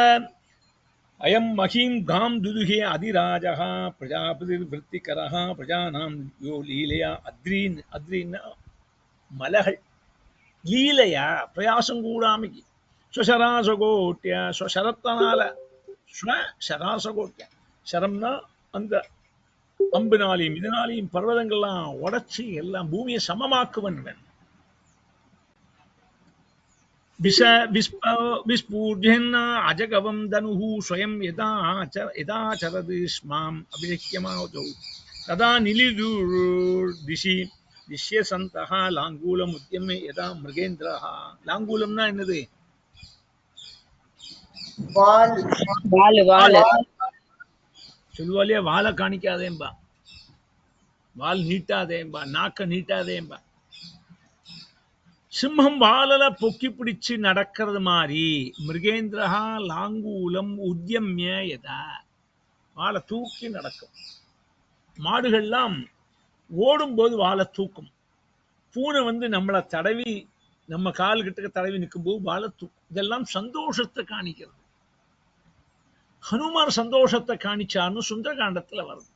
அயம் மஹீம் காம் துதுகே அதிராஜா பிரஜாபதி விற்த்திகரா பிரஜானாம் யோ லீலையா அத்ரீன், அத்ரீன்னா மலகள், லீலையா பிரயாசம் கூடாமைக்கு ஸ்வசராசகோட்டிய, ஸ்வசரத்தனால ஸ்வசராசகோட்டிய, சரம்னா அந்த அம்பினாலையும் இதனாலையும் பர்வதங்கள்லாம் உடைச்சி எல்லாம் பூமியை சமமாக்குவன். விஸ்பூர்ஜன் அஜகவம் தனுஹு ஸ்வயம் யதாச்சரது ஸ்மாம் அபிஷக்கியமாவதோ ததா நிலிதுர் திசி திஷ்யசந்தஹ லாங்கூலம் உத்யமே யதா மிருகேந்திரஹ. லாங்கூலம்னா என்னது? வால். சொல்லுவா இல்லையா, வாழை காணிக்காதேம்பா, வால் நீட்டாதேம்பா, நாக்க நீட்டாதேம்பா. சிம்மம் வாழல பொக்கி பிடிச்சு நடக்கிறது மாதிரி மிருகேந்திரஹா லாங்கூலம் உத்தியம்ய எதா, வாழை தூக்கி நடக்கும். மாடுகள்லாம் ஓடும்போது வாழை தூக்கும். பூனை நம்மளை தடவி நம்ம கால் கிட்ட தடவி நிற்கும்போது வாழை தூக்கும். இதெல்லாம் சந்தோஷத்தை காணிக்கிறது. ஹனுமார் சந்தோஷத்தை காணிச்சான்னு சுந்தரகாண்டத்துல வருது.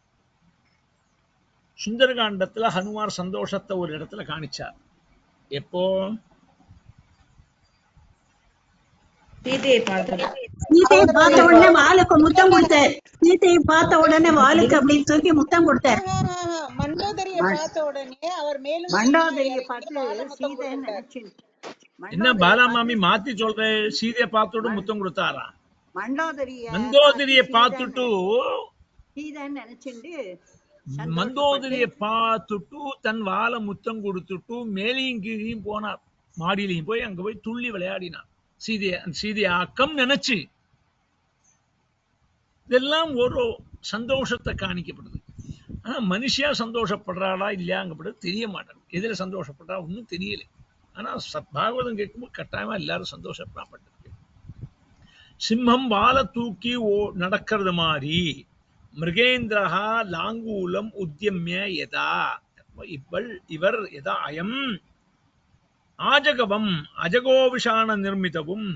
சுந்தரகாண்டத்துல ஹனுமார் சந்தோஷத்தை ஒரு இடத்துல காணிச்சார். எப்போ? சீதையை பார்த்தது. சீதையை பார்த்த உடனே வாளுக்கு முத்தம் கொடுத்தார். சீதையை பார்த்த உடனே வாளுக்கு அப்படின்னு சொல்லி முத்தம் கொடுத்தார். மண்டோதரியை பார்த்த உடனே அவர் மேலும் மண்டோதரியை பார்த்து சீதை நினைச்சு என்ன பாலாமாமி மாத்தி சொல்ற? சீதையை பார்த்துட்டு முத்தம் கொடுத்தாரா? மந்தோதரியை பார்த்துட்டு சீதை நினைச்சுட்டு மந்தோதரியை பார்த்துட்டு தன் வாழை முத்தம் கொடுத்துட்டு மேலையும் கீழையும் போனார். மாடியிலையும் போய் அங்க போய் துள்ளி விளையாடினார். சீதைய அக்கம் நினைச்சு. இதெல்லாம் ஒரு சந்தோஷத்தை காணிக்கப்படுது. ஆனா மனுஷியா சந்தோஷப்படுறாளா இல்லையாங்கப்பட்டது தெரிய மாட்டாங்க. எதிர சந்தோஷப்படுறா ஒன்னும் தெரியல. ஆனா பாகவதம் கேட்கும்போது கட்டாயமா எல்லாரும் சந்தோஷப்படப்பட்டிருக்கு. சிம்மம் வாழை தூக்கி நடக்கிறது மாதிரி மிருகேந்திரஹா லாங்கூலம் உத்தியம்ய எதா, இவர் எதா அயம் ஆஜகவம் அஜகோவிஷான நிர்மிதவும்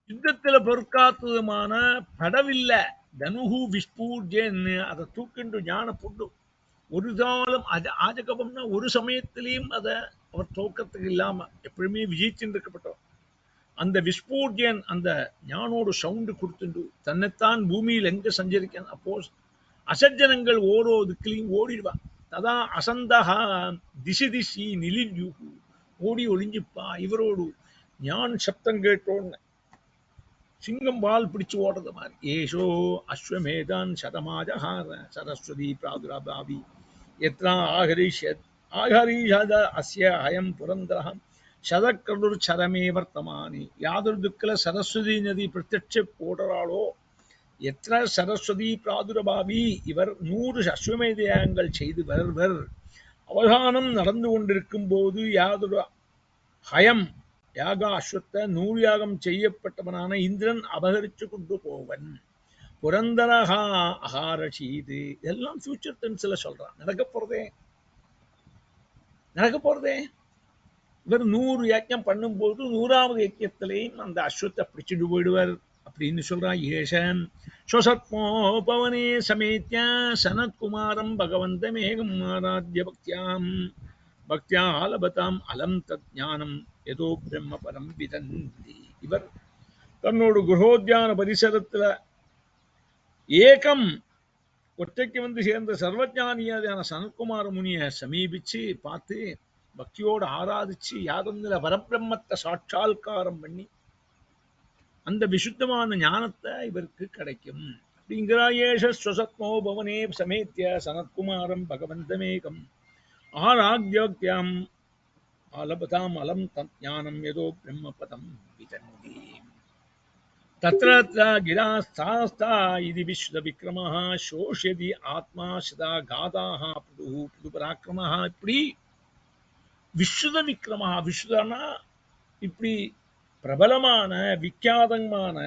யுத்தத்துல பொறுக்காத்ததுமான படவில்ல தனுகு விஸ்பூர்ஜேன்னு அதை தூக்கிண்டு ஞான புண்டு ஒரு காலம் ஆஜகவம்னா ஒரு சமயத்திலையும் அதை அவர் தோக்கத்துக்கு இல்லாம எப்பவுமே விஜயிச்சுட்டு இருக்கப்பட்டவர். அந்த விஸ்பூர்ஜன் அந்த ஞானோடு சவுண்டு கொடுத்துண்டு தன்னைத்தான் பூமியில் எங்க சஞ்சரிக்க அப்போ அசஜனங்கள் ஓரோ திக்கிலையும் ஓடிடுவா. ததா அசந்தகா திசி திசி நிலியூகு ஓடி ஒளிஞ்சுப்பா. இவரோடு ஞான் சப்தம் கேட்டோன்னு சிங்கம் வால் பிடிச்சு ஓடுறது மாதிரி. ஏஷோ அஸ்வமேதான் சதமாஜஹார சரஸ்வதி பிராதுராபாவி எத்ரா ஆகரீஷத அஸ்ய அயம் புரந்தரம் சதக்கருர் சரமே வர்த்தமானி. யாதொரு துக்கில சரஸ்வதி நதி பிரத்யட்ச போடுறாளோ எத்தனை சரஸ்வதி பிராதுரபாவி, இவர் 100 அஸ்வமேதயாகங்கள் செய்து வருவர். அவதானம் நடந்து கொண்டிருக்கும் போது யாதொரு ஹயம் யாக அஸ்வத்த 100 யாகம் செய்யப்பட்டவனான இந்திரன் அபகரிச்சு கொண்டு போவன். புரந்தரஹா அகாரஷீது. இதெல்லாம் ஃபியூச்சர் டென்ஸ்ல சொல்றான். நடக்க போறதே. இவர் 100 யஜ்ஞம் பண்ணும்போது 100வது யஜ்ஞத்திலேயும் அந்த அஸ்வத்தை பிடிச்சிட்டு போயிடுவார் அப்படின்னு சொல்றான். ஏஷன் ஸ்வசத்மோ பவனே சமேத்ய சனத்குமாரம் பகவந்தமேகம் ஆராத்ய பக்தியா ஆலபதாம் அலம் தத் ஞானம் ஏதோ பிரம்ம பரம் விதந்தி. இவர் தன்னோட குரோத்யான பரிசரத்துல ஏகம் ஒற்றைக்கு சேர்ந்த சர்வஜானியான சனத்குமார முனிய சமீபிச்சு பார்த்து பக்தியோடு ஆராதிச்சு யாதொன்னுல பரபிரம்மத்தை சாட்சால்காரம் பண்ணி அந்த விசுத்தமான ஞானத்தை இவருக்கு கிடைக்கும் அப்படிங்கிறாயேஷ ஸ்வசத்மோ பவனே சமேத்ய சனத்குமாரம் பகவந்தமேகம் ஆராத்யோக்தியாம் ஆலபதாம் அலம் தத் ஞானம் ஏதோ பிரம்மபதம் விதந்தி. தத்ர கிராஸ்தாஸ்தா இது விஸ்வ விக்ரமஹ சோஷ்யதி ஆத்மா சதா காதாஹ புது பராக்கிரமஹ. இப்படி விஸ்வத விக்ரமா, விஸ்வதனா இப்படி பிரபலமான விக்கியாதமான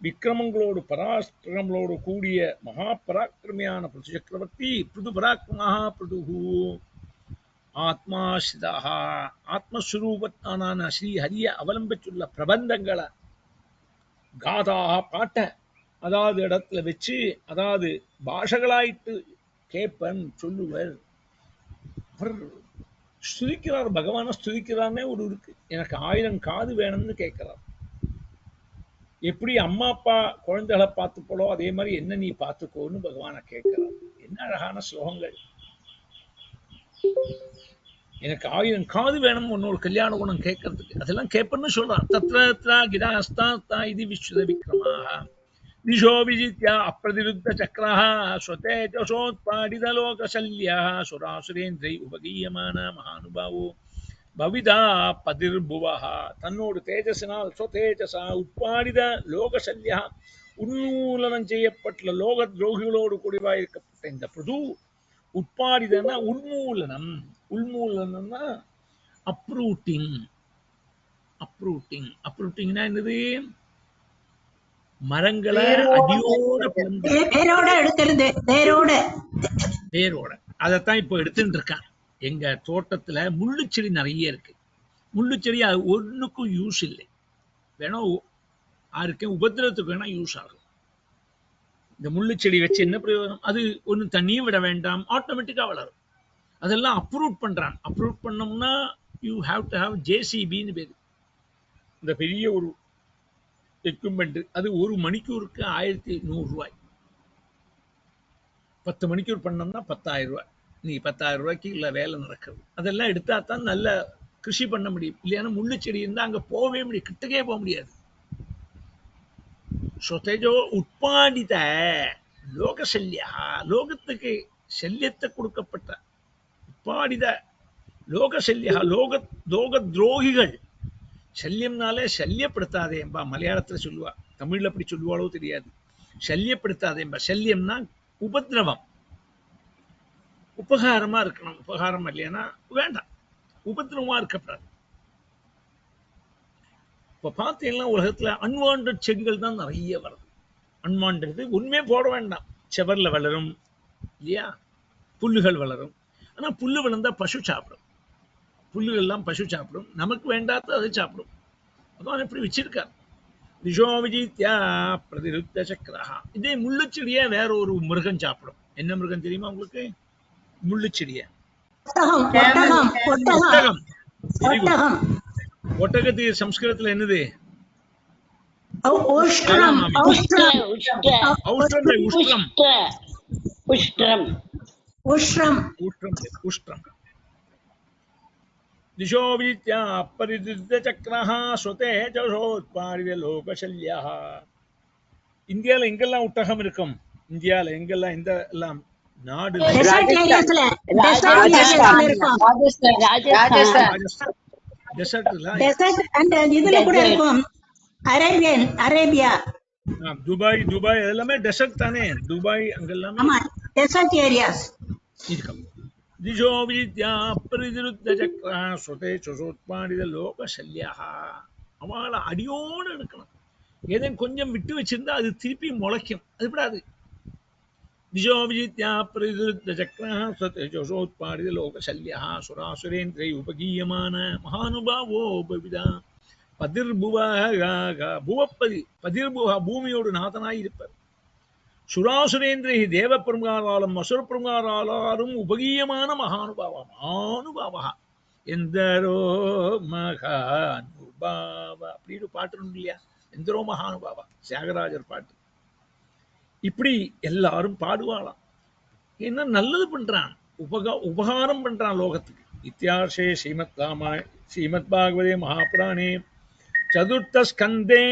விக்ரமங்களோடு பராக்கிரமங்களோடு கூடிய மகா பராக்கிரமியான பிருது சக்கரவர்த்தி பிருது பராக்கிரமஹ பிருதுஹு ஆத்மாசிதாக ஆத்மஸ்வரூபத்தான ஸ்ரீ ஹரிய அவலம்பிச்சுள்ள பிரபந்தங்களை காதாக பாட்ட அதாவது இடத்துல வச்சு அதாவது பாஷகளாயிட்டு கேட்பன் சொல்லுவர். அவர் ஸ்துதிக்கிறார், பகவான ஸ்துதிக்கிறார்னே ஒரு இருக்கு. எனக்கு 1000 காது வேணும்னு கேட்கிறார். எப்படி அம்மா அப்பா குழந்தைகளை பார்த்துப்போலோ அதே மாதிரி என்ன நீ பார்த்துக்கோன்னு பகவானை கேட்கிறார். என்ன அழகான ஸ்லோகங்கள். எனக்கு 1000 காது வேணும் உன்னோட கல்யாண குணம் கேட்கறதுக்கு, அதெல்லாம் கேட்பன்னு சொல்றான். தத்ரா கிராஸ்தா இது விஸ்வத விக்ரமா दिशो विजित्य अप्रतिरुद्ध चक्रः स्वतेजसोत्पादितलोकशल्यः सुरासुरेन्द्रै उपगीयमान महानुभावो भविदा பதிர்புவஹ. தன்னோடு தேஜசினால் சொதேஜசா உட்பாடித லோகசல்யா உன்மூலனம் செய்யப்பட்ட லோக துரோகிகளோடு கூடிவாயிருக்கப்பட்ட இந்த பிருது உட்பாடிதன்னா உன்மூலனம். உள்மூலனம்னா அப்ரூட்டிங். அப்ரூட்டிங்னா என்னது? மரங்களை அடியோட வேரோட எடுக்கிறது, வேரோட. அதைத்தான் இப்போ எடுத்துட்டு இருக்கான். எங்க தோட்டத்துல முள்ளுச்செடி நிறைய இருக்கு. முள்ளுச்செடி ஒன்னுக்கும் யூஸ் இல்லை, வேணா யாருக்கும் உபதிரவத்துக்கு வேணா யூஸ் ஆகும். இந்த முள்ளுச்செடி வச்சு என்ன பிரயோஜனம்? அது ஒன்றும் தண்ணியும் விட வேண்டாம், ஆட்டோமேட்டிக்கா வளரும். அதெல்லாம் அப்ரூட் பண்றான். அப்ரூட் பண்ணோம்னா யூ ஹாவ் டு ஹாவ் ஜேசிபின்னு பேரு. இந்த பெரிய ஒரு எக்யூப்மெண்ட். அது ஒரு மணிக்கூருக்கு 1100 ரூபாய். 10 மணிக்கூர் பண்ணோம்னா 10,000 ரூபாய். நீ 10,000 ரூபாய்க்கு இல்லை வேலை நடக்கிறது. அதெல்லாம் எடுத்தா தான் நல்ல கிருஷி பண்ண முடியும். இல்லைன்னா முள்ளுச்செடி இருந்தா அங்க போகவே முடியும், கிட்டக்கே போக முடியாது. சொதேஜோ உட்பாடித லோக சல்யா, லோகத்துக்கு சல்யத்தை கொடுக்கப்பட்ட உட்பாடித லோக சல்யா, லோக துரோகிகள். சல்யம்னாலே சல்யப்படுத்தாதேம்பா மலையாளத்துல சொல்லுவா, தமிழ்ல அப்படி சொல்லுவாளோ தெரியாது. சல்யப்படுத்தாதேம்பா. சல்யம்னா உபதிரவம். உபகாரமா இருக்கணும். உபகாரம் இல்லைன்னா வேண்டாம், உபதிரவமா இருக்கப்படாது. இப்ப பார்த்தீங்கன்னா உலகத்துல அன்வான்ட் செடிகள் தான் நிறைய வருது. அன்வான்ட் உண்மையே போட வேண்டாம். செவர்ல வளரும் இல்லையா, புல்லுகள் வளரும். ஆனா புல்லு வளர்ந்தா பசு சாப்பிடும். புல்லுகள்லாம் பசு சாப்பிடும், நமக்கு வேண்டாத அதை சாப்பிடும். அதான் எப்படி வச்சிருக்காரு. ரிஷோவிஜித்யா பிரதிருத்த சக்கரஹா. இதே முள்ளுச்செடியை வேற ஒரு மிருகம் சாப்பிடும். என்ன மிருகம் தெரியுமா உங்களுக்கு? முள்ளுச்செடியை ஒட்டகத்துக்கு சம்ஸ்கிருதத்துல என்னது? திசோவித்யா அப்பரிதிருத்த சக்கரஹா ஸ்வதே ஜோத்பாரித லோகசல்யஹ. இந்தியால எங்கெல்லாம் ஒட்டகம் இருக்கும்? இந்தியால எங்கெல்லாம் இந்த எல்லாம் நாடு? அரேபியா, துபாய் எல்லாமே டெசர்ட் தானே. துபாய் அங்கெல்லாம் டெசர்ட் ஏரியாஸ் இருக்கும். திசோவித்யா அப்பரிதிருத்த சக்கரஹா ஸ்வதே ஜோத்பாரித லோகசல்யஹ. அவளை அடியோடு எடுக்கணும். ஏதேன் கொஞ்சம் விட்டு வச்சிருந்தா அது திருப்பி முளைக்கும், அது விடாது. திசோவித்யா பிரதிருத்த சக்கரஹ ஸ்வதே ஜோத்பாரித லோகசல்யஹ. சுராசுரேந்திரை உபகீயமான மகானுபாவோ பவிதா பதிர்புவக. புவப்பதி பதிர்புவ, பூமியோடு நாதனாய் இருப்பர். சுராசுரேந்திரை தேவ பிரமுகாராலும் அசுர பிரமுகாராலும் உபகீயமான மகானுபாவா. மகானுபாவா எந்தரோ மகானுபாவ அப்படின்னு பாட்டு இல்லையா? எந்தரோ மகானுபாவா, தியாகராஜர் பாட்டு. இப்படி எல்லாரும் பாடுவாளாம். என்ன நல்லது பண்றான், உபகாரம் பண்றான் லோகத்துக்கு. இத்தியார்ஷே ஸ்ரீமத் பாகவதே மகாபுராணே சதுர்த்த ஸ்கந்தே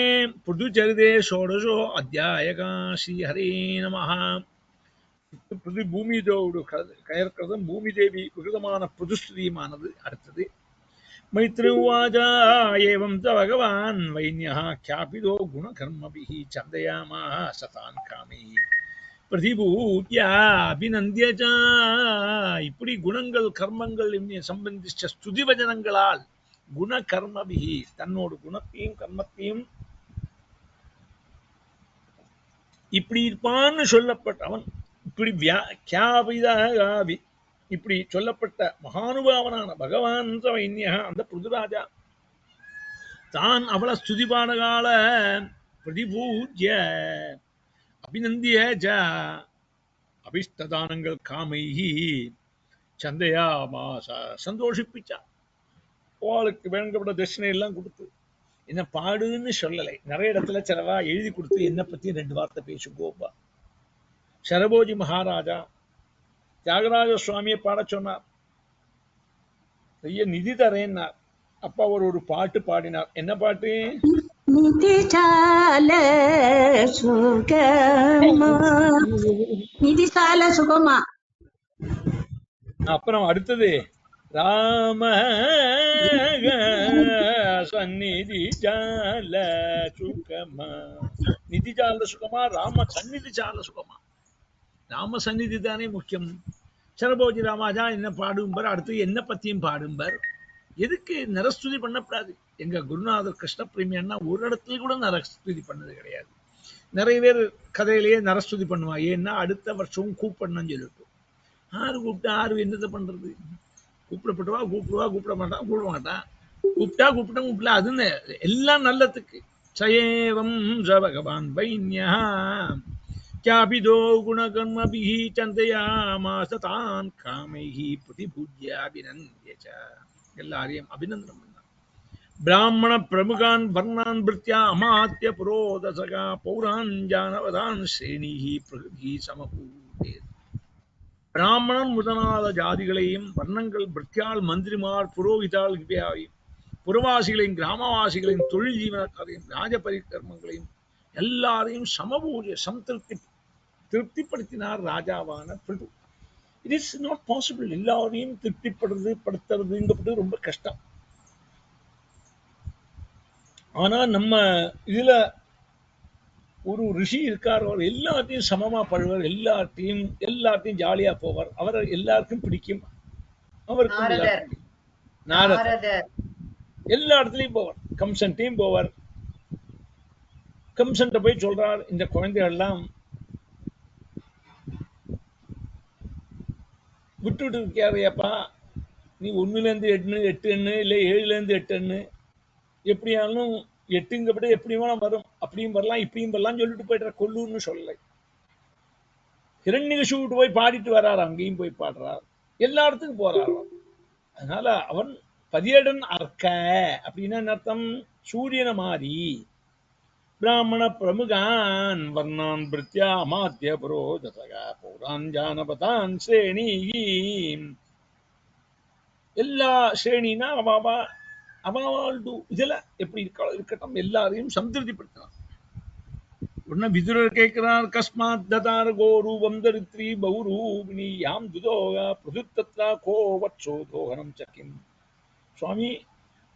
புதுச்சரிதே ஷோடசோ அத்தியாயகா. ஸ்ரீ ஹரே நமஹ. புது பூமிதேவோடு கயற்கிறதும் பூமி தேவி விகிதமான புதுஸ்திரீமானது. அடுத்தது மைத்ரி உவாச்ச ஏவம் ச பகவான் வைன்யஹ க்யாபிதோ குணகர்மபிஹி சந்தயாமாஸ தான் காமைஹி பிரதிபூத்ய அபிநந்திய ச. இப்படி குணங்கள் கர்மங்கள் சம்பந்திச்ச ஸ்துதி வச்சனங்களால் குணகர்மபிஹி, தன்னோட குணத்தையும் கர்மத்தையும் இப்படி இருப்பான்னு சொல்லப்பட்டவன், இப்படி இப்படி சொல்லப்பட்ட மகானுபாவனான பகவான் வைன்யா, அந்த பிருதுராஜா தான் அவளை ஸ்துதிபாடகால பிரதிபூஜ்ய அபிநந்திய ஜ அபிஷ்டதானங்கள் காமைஹி சந்தையாமாச, சந்தோஷிப்பிச்சா. அவளுக்கு வேண்டப்பட்ட தட்சிணை எல்லாம் கொடுத்து என்ன பாடுன்னு சொல்லலை. நிறைய இடத்துல சிலவா எழுதி கொடுத்து என்ன பத்தி 2 வார்த்தை பேசுங்கோப்பா. சரபோஜி மகாராஜா தியாகராஜ சுவாமியை பாட சொன்னார். பெரிய நிதி தரேன்னார். அப்ப அவர் ஒரு பாட்டு பாடினார். என்ன பாட்டு? நிதிசால சுகமா. அப்புறம் அடுத்தது ராம சந்நிதி ஜால சுகமா. விதி சார்ந்த சுகமா ராம சந்நிதி சார்ந்த சுகமா? ராம சந்நிதி தானே முக்கியம். சரபோஜி ராமாஜா என்ன பாடும்பர், அடுத்து என்ன பத்தியும் பாடும்பர். எதுக்கு நரஸ்துதி பண்ணக்கூடாது? எங்க குருநாதர் கிருஷ்ண பிரேமியன்னா ஒரு இடத்துல கூட நரஸ்துதி பண்ணது கிடையாது. நிறைய பேர் கதையிலேயே நரஸ்துதி பண்ணுவா. ஏன்னா அடுத்த வருஷம் கூப்பிடணும்னு சொல்லிட்டு. ஆறு கூப்பிட்டு ஆறு என்னத்தை பண்றது? கூப்பிடப்பட்டவா கூப்பிடுவா, கூப்பிட மாட்டான், கூப்பிட மாட்டான். கூப்பிட்டா அதுன்னு எல்லாம் நல்லதுக்கு. சயேவம் ச பகவான் வைன்யா கியாபிதோ குணகர்மபிஹி சந்தயாமாஸ தான் காமைஹி பிரதிபூஜ்யாபிநந்த்ய ச. எல்லாரையும் அபிநந்தனம் பண்ணான். பிராமண பிரமுகான் வர்ணான் பிருத்யா அமாத்ய புரோதசகா பௌரான் ஜானவதான் ஸ்ரேணிஹி பிரகிருதி சமபூதே. பிராமணன் முதலாத ஜாதிகளையும் வர்ணங்கள் பிருத்தியால் மந்திரிமார் புரோகிதால் இவையாவையும் புறவாசிகளையும் கிராமவாசிகளையும் தொழில் ஜீவனக்காரையும் ராஜபரிகர்மங்களையும் எல்லாரையும் சமபூஜை திருப்திப்படுத்தினார் ராஜாவான Prabhu. It is not possible. எல்லாரையும் திருப்திப்படுத்துறதுங்கிறது ரொம்ப கஷ்டம். ஆனா நம்ம இதுல ஒரு ரிஷி இருக்கார். அவர் எல்லாத்தையும் சமமா பழுவர், எல்லாத்தையும் ஜாலியா போவார். அவரை எல்லாருக்கும் பிடிக்கும். அவருக்கு நாரதர் எல்லா இடத்துலயும் போவார். கம்சன்ட்டையும் போவார். கம்சன்ட்ட போய் சொல்றார், இந்த குழந்தைகள் எல்லாம் விட்டுட்டு இருக்கியாரையாப்பா, நீ 1லேருந்து 8 எண்ணு, இல்லை 7லேருந்து 8 எண்ணு, எப்படியாலும் 8ங்கப்படி எப்படி வேணா வரும், அப்படியும் வரலாம் இப்படியும் வரலாம் சொல்லிட்டு போயிடுற. கொல்லுன்னு சொல்லலை. ஹிரண்யகசிபு போய் பாடிட்டு வர்றாரு, அங்கேயும் போய் பாடுறார், எல்லா இடத்துக்கும் போறாராம். அதனால அவன் பதியடன் அர்க்க அப்படின்னா அர்த்தம், சூரியனை மாறி. பிராமண பிரமுகான் வர்ணான் பிருத்யா அமாத்ய புரோதசகா பௌரான் ஜானபதான் ஸ்ரேணி. எல்லா ஸ்ரேணினா அவாவாழ்டு இதுல எப்படி இருக்கட்டும், எல்லாரையும் சம்திருப்திப்படுத்தினான். உடனே விதுரர் கேட்கிறார், கஸ்மாத் ததார் கோரூபம் தரித்ரி பௌரூபிணி யாம் துதோகா பிரசுத்தத்ரா கோவட்சோ தோகனம் சக்கிம். சுவாமி,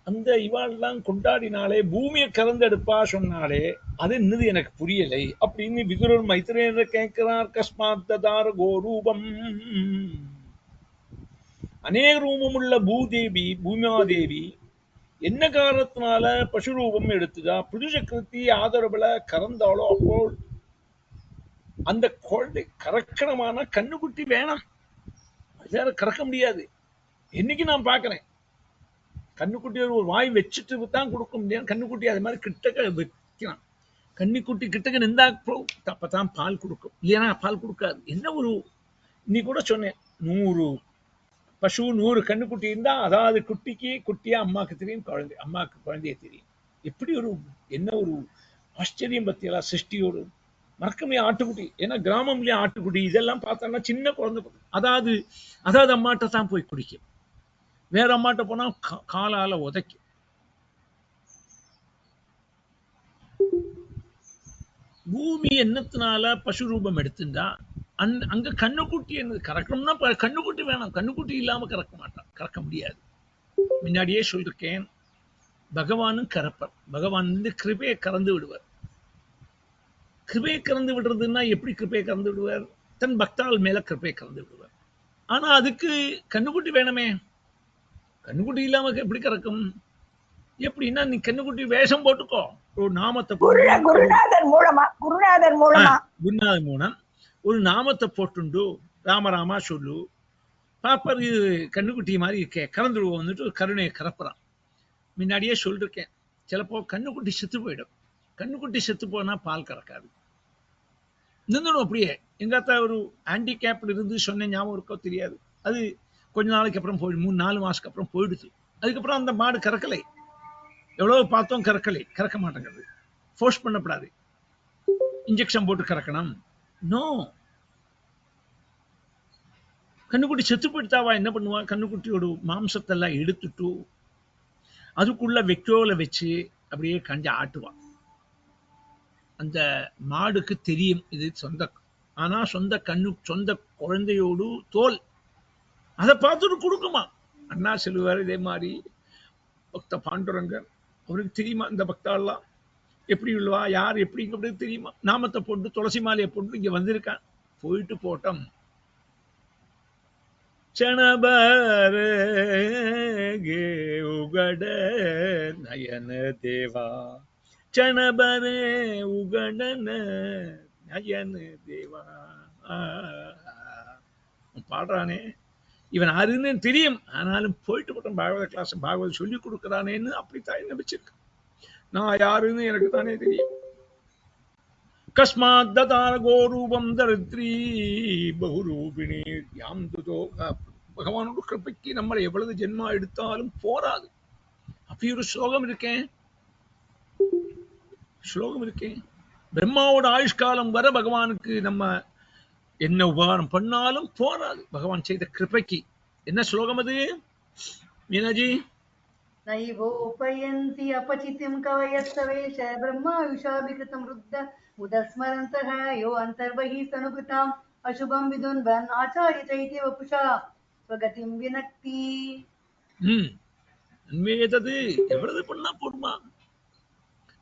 அந்த இவாள்லாம் கொண்டாடினாலே, பூமியை கறந்தெடுப்பா சொன்னாலே, அது என்னது எனக்கு புரியலை அப்படின்னு விதுரர் மைத்திரேயர் கேட்கிறார். கஸ்மாத் ததார் கோரூபம், அநேக ரூபமுள்ள பூதேவி பூமாதேவி என்ன காரணத்தினால பசுரூபம் எடுத்துதா? புதுசக்கரத்தி ஆதரவுல கறந்தாலோ அப்போ அந்த குழந்தை கறக்கணமான கண்ணுக்குட்டி வேணாம், வேற கறக்க முடியாது. என்னைக்கு நான் பாக்குறேன், கண்ணுக்குட்டி ஒரு வாய் வச்சுட்டு தான் கொடுக்க முடியாது. கண்ணுக்குட்டி அது மாதிரி கிட்டக்க வைக்கலாம். கண்ணுக்குட்டி கிட்டக்க நின்றா அப்பதான் பால் கொடுக்கும், இல்லையா பால் கொடுக்காது. என்ன ஒரு நீ கூட சொன்னேன், 100 பசு 100 கண்ணுக்குட்டி இருந்தா, அதாவது குட்டிக்கு குட்டியா அம்மாக்கு தெரியும், அம்மாக்கு குழந்தைய தெரியும். எப்படி ஒரு என்ன ஒரு ஆச்சரியம் பத்தியெல்லாம் சிருஷ்டியோடு. மறக்கமே ஆட்டுக்குட்டி, ஏன்னா கிராமம்லயே ஆட்டுக்குட்டி இதெல்லாம் பார்த்தோம்னா சின்ன குழந்தை, அதாவது அம்மாட்ட தான் போய் குடிக்கும். வேற அம்மாட்ட போனா காலால உதைக்கும். பூமி என்னத்தினால பசு ரூபம் எடுத்துட்டா, அங்க கண்ணுக்குட்டி என்னது கறக்கணும்னா கண்ணுக்குட்டி வேணும். கண்ணுக்குட்டி இல்லாம கறக்க மாட்டான், கறக்க முடியாது. முன்னாடியே சொல்லிருக்கேன், பகவானும் கறப்பர். பகவான் கிருபையை கறந்து விடுவார். கிருபையை கறந்து விடுறதுன்னா எப்படி கிருபையை கறந்து விடுவார்? தன் பக்தாள் மேல கிருபையை கறந்து விடுவார். ஆனா அதுக்கு கண்ணுக்குட்டி வேணுமே. கண்ணுக்குட்டி இல்லாம எப்படி கறக்கும்? எப்படின்னா, நீ கண்ணுக்குட்டி வேஷம் போட்டுக்கோ, ஒரு நாமத்தை குருநாதர் மூலம் ஒரு நாமத்தை போட்டுண்டு ராமராமா சொல்லு பாப்பர், இது கண்ணுக்குட்டி மாதிரி இருக்கே, கறந்துடுவோம் வந்துட்டு கருணையை கறப்புறான். முன்னாடியே சொல்லிருக்கேன், சிலப்போ கண்ணுக்குட்டி செத்து போயிடும். கண்ணுக்குட்டி செத்து போனா பால் கறக்காது, நின்றுடும் அப்படியே. எங்காத்தா ஒரு ஹேண்டிகேப்ட் இருந்து சொன்ன ஞாபகம் இருக்கோ தெரியாது. அது கொஞ்ச நாளைக்கு அப்புறம் போயிடும், 3-4 மாசத்துக்கு அப்புறம் போயிடுது. அதுக்கப்புறம் அந்த மாடு கறக்கலை. எவ்வளவு பார்த்தோம், கறக்க மாட்டேங்கிறது. ஃபோர்ஸ் பண்ணப்படாது, இன்ஜெக்ஷன் போட்டு கறக்கணும். நோ, கண்ணுக்குட்டி செத்து போயிட்டாவா என்ன பண்ணுவா? கண்ணுக்குட்டியோட மாம்சத்தை எல்லாம் எடுத்துட்டு அதுக்குள்ள வெக்கோல வச்சு அப்படியே கஞ்சி ஆட்டுவான். அந்த மாடுக்கு தெரியும் இது சொந்த, ஆனா சொந்த குழந்தையோடு தோல் அதை பார்த்துட்டு கொடுக்குமா. அண்ணா சொல்லுவார், இதே மாதிரி பக்த பாண்டுரங்கர், அவருக்கு தெரியுமா இந்த பக்தாலாம் எப்படி உள்ளவா யார் எப்படி தெரியுமா? நாமத்தை போட்டு துளசி மாலையை போட்டு இங்க வந்திருக்கான். போயிட்டு போட்டோம். क्षणभर गे उगड़ नयन देवा क्षणभर उगड़न நயன் தேவா. பாடுறானே இவன் யாருன்னு தெரியும், ஆனாலும் போயிட்டு போட்டோம் பாகவத கிளாஸ், பாகவத சொல்லி கொடுக்குறானேன்னு அப்படித்தான் நினைச்சிருக்கேன். நான் யாருன்னு எனக்கு தானே தெரியும். கஸ்மாத் ததார கோரூபம் தரித்ரி பகுரூபிணி யாம் துதோ. பகவானோட கிருப்பைக்கு நம்மளை எவ்வளவு ஜென்மா எடுத்தாலும் போராது. அப்படி ஒரு ஸ்லோகம் இருக்கேன், பிரம்மாவோட ஆயுஷ்காலம் வர பகவானுக்கு நம்ம என்ன உபகாரம் பண்ணாலும் போராது பகவான் செய்த கிருப்பைக்கு. என்ன ஸ்லோகம் அது மீனாஜி? नैवोपयन्ति अपचितिं कवयस्तवेश ब्रह्मायुषाभिकृतं रुद्ध उदस्मरन्तः यो अन्तर्बहिः सनुकृताम् अशुभं विदुन्वन् आचार्य चैत्य वपुषा स्वगतिं विनक्ति. நன்மையது எவ்வளவு பண்ணா போடுமா?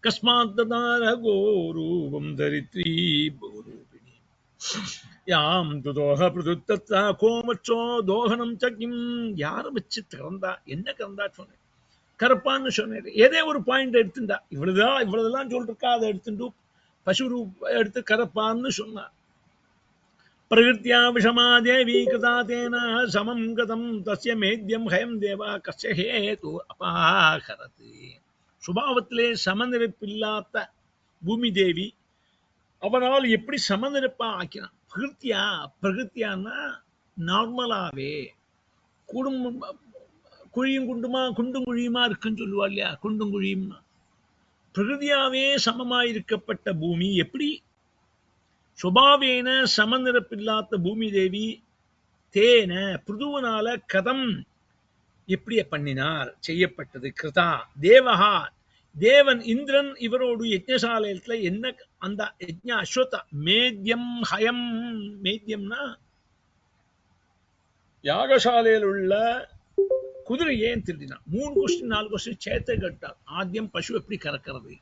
கஸ்மாத் ததார கோரூபம் தரித்ரி பகுரூபிணி யாம் துதோஹ பிரதுத்தா கோமச்சோ தோகனம் சக்கிம். யாரை வச்சு திறந்தா என்ன கறந்தா சொன்னேன், கரப்பான்னு சொன்னேன். ஏதே ஒரு பாயிண்ட் எடுத்துட்டா, இவ்வளவுதான் சொல்லிருக்கா, அதை எடுத்துட்டு பசு எடுத்து கரப்பான்னு சொன்னா. பிரகிருத்தியா விஷமா தேவி கிருதா தேன சமம் கதம் தஸ்ய மேத்யம் ஹயம் தேவா கஸ்ய ஹேது அபாகரது. சுபாவத்திலே சமநிரப்பில்லாத பூமி தேவி அவனால் எப்படி சமநிரப்பா ஆக்கினான்? பிரகிருத்தியான்னா நார்மலாவே குடும்பம் குழியும் குண்டும் குழியுமா இருக்குன்னு சொல்லுவா இல்லையா, குண்டும் குழியுமா. பிரகிருதியாவே சமமாயிருக்கப்பட்ட பூமி எப்படி சுபாவேன சமநிரப்பில்லாத பூமி தேவி தேன பிருதுவனால கதம் எப்படி பண்ணினார், செய்யப்பட்டது. கிருதா தேவஹா தேவன் இந்திரன் இவரோடு யஜ்ஞசாலயத்துல என்ன அந்த யஜ்ஞ அஸ்வத மேத்யம் ஹயம். மேத்யம்னா யாகசாலையில் உள்ள குதிரை ஏன் திருடினான்? 3 கொஸ்டின் 4 கொஸ்டின் சேர்த்து கேட்டார். ஆத்தியம் பசு எப்படி கறக்கிறது?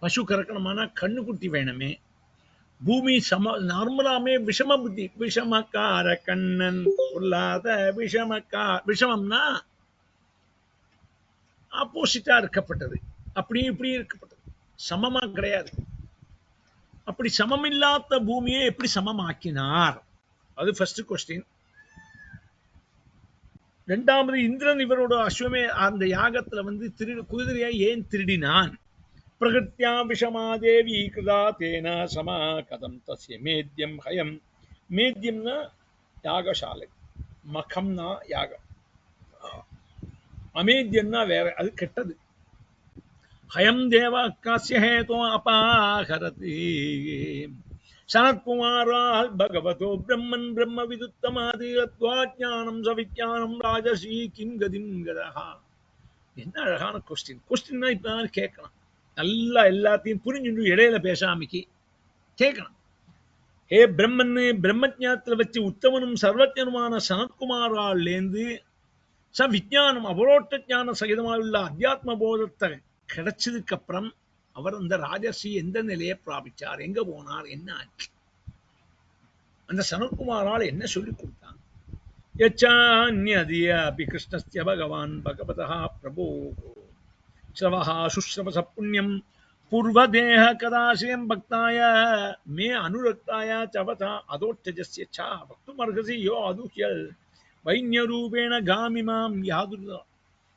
பசு கறக்கணுமானா கண்ணுக்குட்டி வேணுமே. பூமி நார்மலாமே விஷம புத்தி, விஷமக்கார கண்ணன் பொல்லாத விஷமம்னா ஆப்போசிட்டா இருக்கப்பட்டது, அப்படி இப்படி இருக்கப்பட்டது, சமமா கிடையாது. அப்படி சமமில்லாத பூமியை எப்படி சமமாக்கினார்? அது ஃபர்ஸ்ட் கொஸ்டின். இரண்டாவது, இந்திரன் இவரோட அஸ்வமே அந்த யாகத்துல குதிரையை ஏன் திருடினான்? பிரகிருத்தியா விஷமாதேவி கிருதா தேன சமா கதம் தஸ்ய மேத்யம் ஹயம். மேத்யம்னா யாகசாலை, மகம்னா யாகம், அமேத்யம்னா வேற, அது கெட்டது. ஹயம் தேவ கஸ்ய ஹேதோ அபாகரதி. சனத்குமாரால் பகவதோ பிரம்மன் பிரம்ம விதுத்தமாதி அத்வாஜ்ஞானம் சவிஜ்ஞானம் ராஜசி கிம் கதிம் கதஹா. என்ன அழகான கொஸ்டின் இப்ப கேட்கணும். நல்லா எல்லாத்தையும் புரிஞ்சுட்டு இடையில பேசாமிக்கு கேட்கணும். ஹே பிரம்மன், பிரம்மஜானத்துல வச்சு உத்தமனும் சர்வஜனுமான சனத்குமாராலேந்து விஜயானம் அபரோட்ட ஞான சகிதமாக உள்ள அத்தியாத்ம போதத்தை கிடைச்சதுக்கு அப்புறம் அவர் அந்த ராஜர்ஷி எந்த நிலையை பிராபிச்சார், எங்க போனார், என்ன ஆச்சு, அந்த சனத்குமாரால் என்ன சொல்லி கொடுத்தாங்க? யச்சான்யதியபி கிருஷ்ணஸ்ய பகவான் பகவதः பிரபோ ஸ்ரவஹா சுஸ்ரவச புண்ணியம் பூர்வதேஹ கதாசியம் பக்தாய மே அனுரக்தாய சவதா அதோட்டஜஸ்ய சா பக்துமர்ஹசி யோ அதுஹ்யல் வைன்யரூபேண காமிமாம் யாதுர்தா.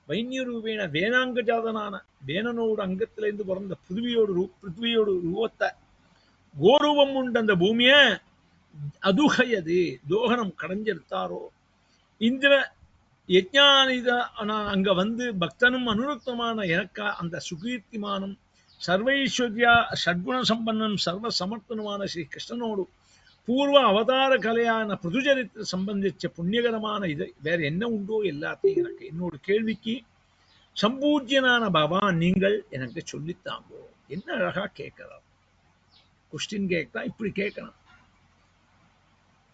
வைன்யரூபேண வேணாங்க ஜாதனான வேணனோட அங்கத்திலிருந்து பிறந்த பிருத்வியோடு ரூபத்தை கோரூபம் உண்டு அந்த பூமிய அதுகையது தோகனம் கடைஞ்செடுத்தாரோ. இந்திர யஜ்ஞானித அங்க பக்தனும் அனுரக்தமான எனக்கா அந்த சுகீர்த்திமானம் சர்வைஸ்வர்யா ஷட்குண சம்பன்னம் சர்வ சமர்த்தனுமான ஸ்ரீ கிருஷ்ணனோடு பூர்வ அவதார கலையான பிருதுச்சரித்திர சம்பந்திச்ச புண்ணியகரமான இது வேற என்ன உண்டோ எல்லாத்தையும் எனக்கு என்னோட கேள்விக்கு சம்பூஜ்யனான பகவான் நீங்கள் எனக்கு சொல்லித்தாங்கோ. என்ன அழகா கேட்கிறார். கொஸ்டின் கேட்கா இப்படி கேட்கணும்.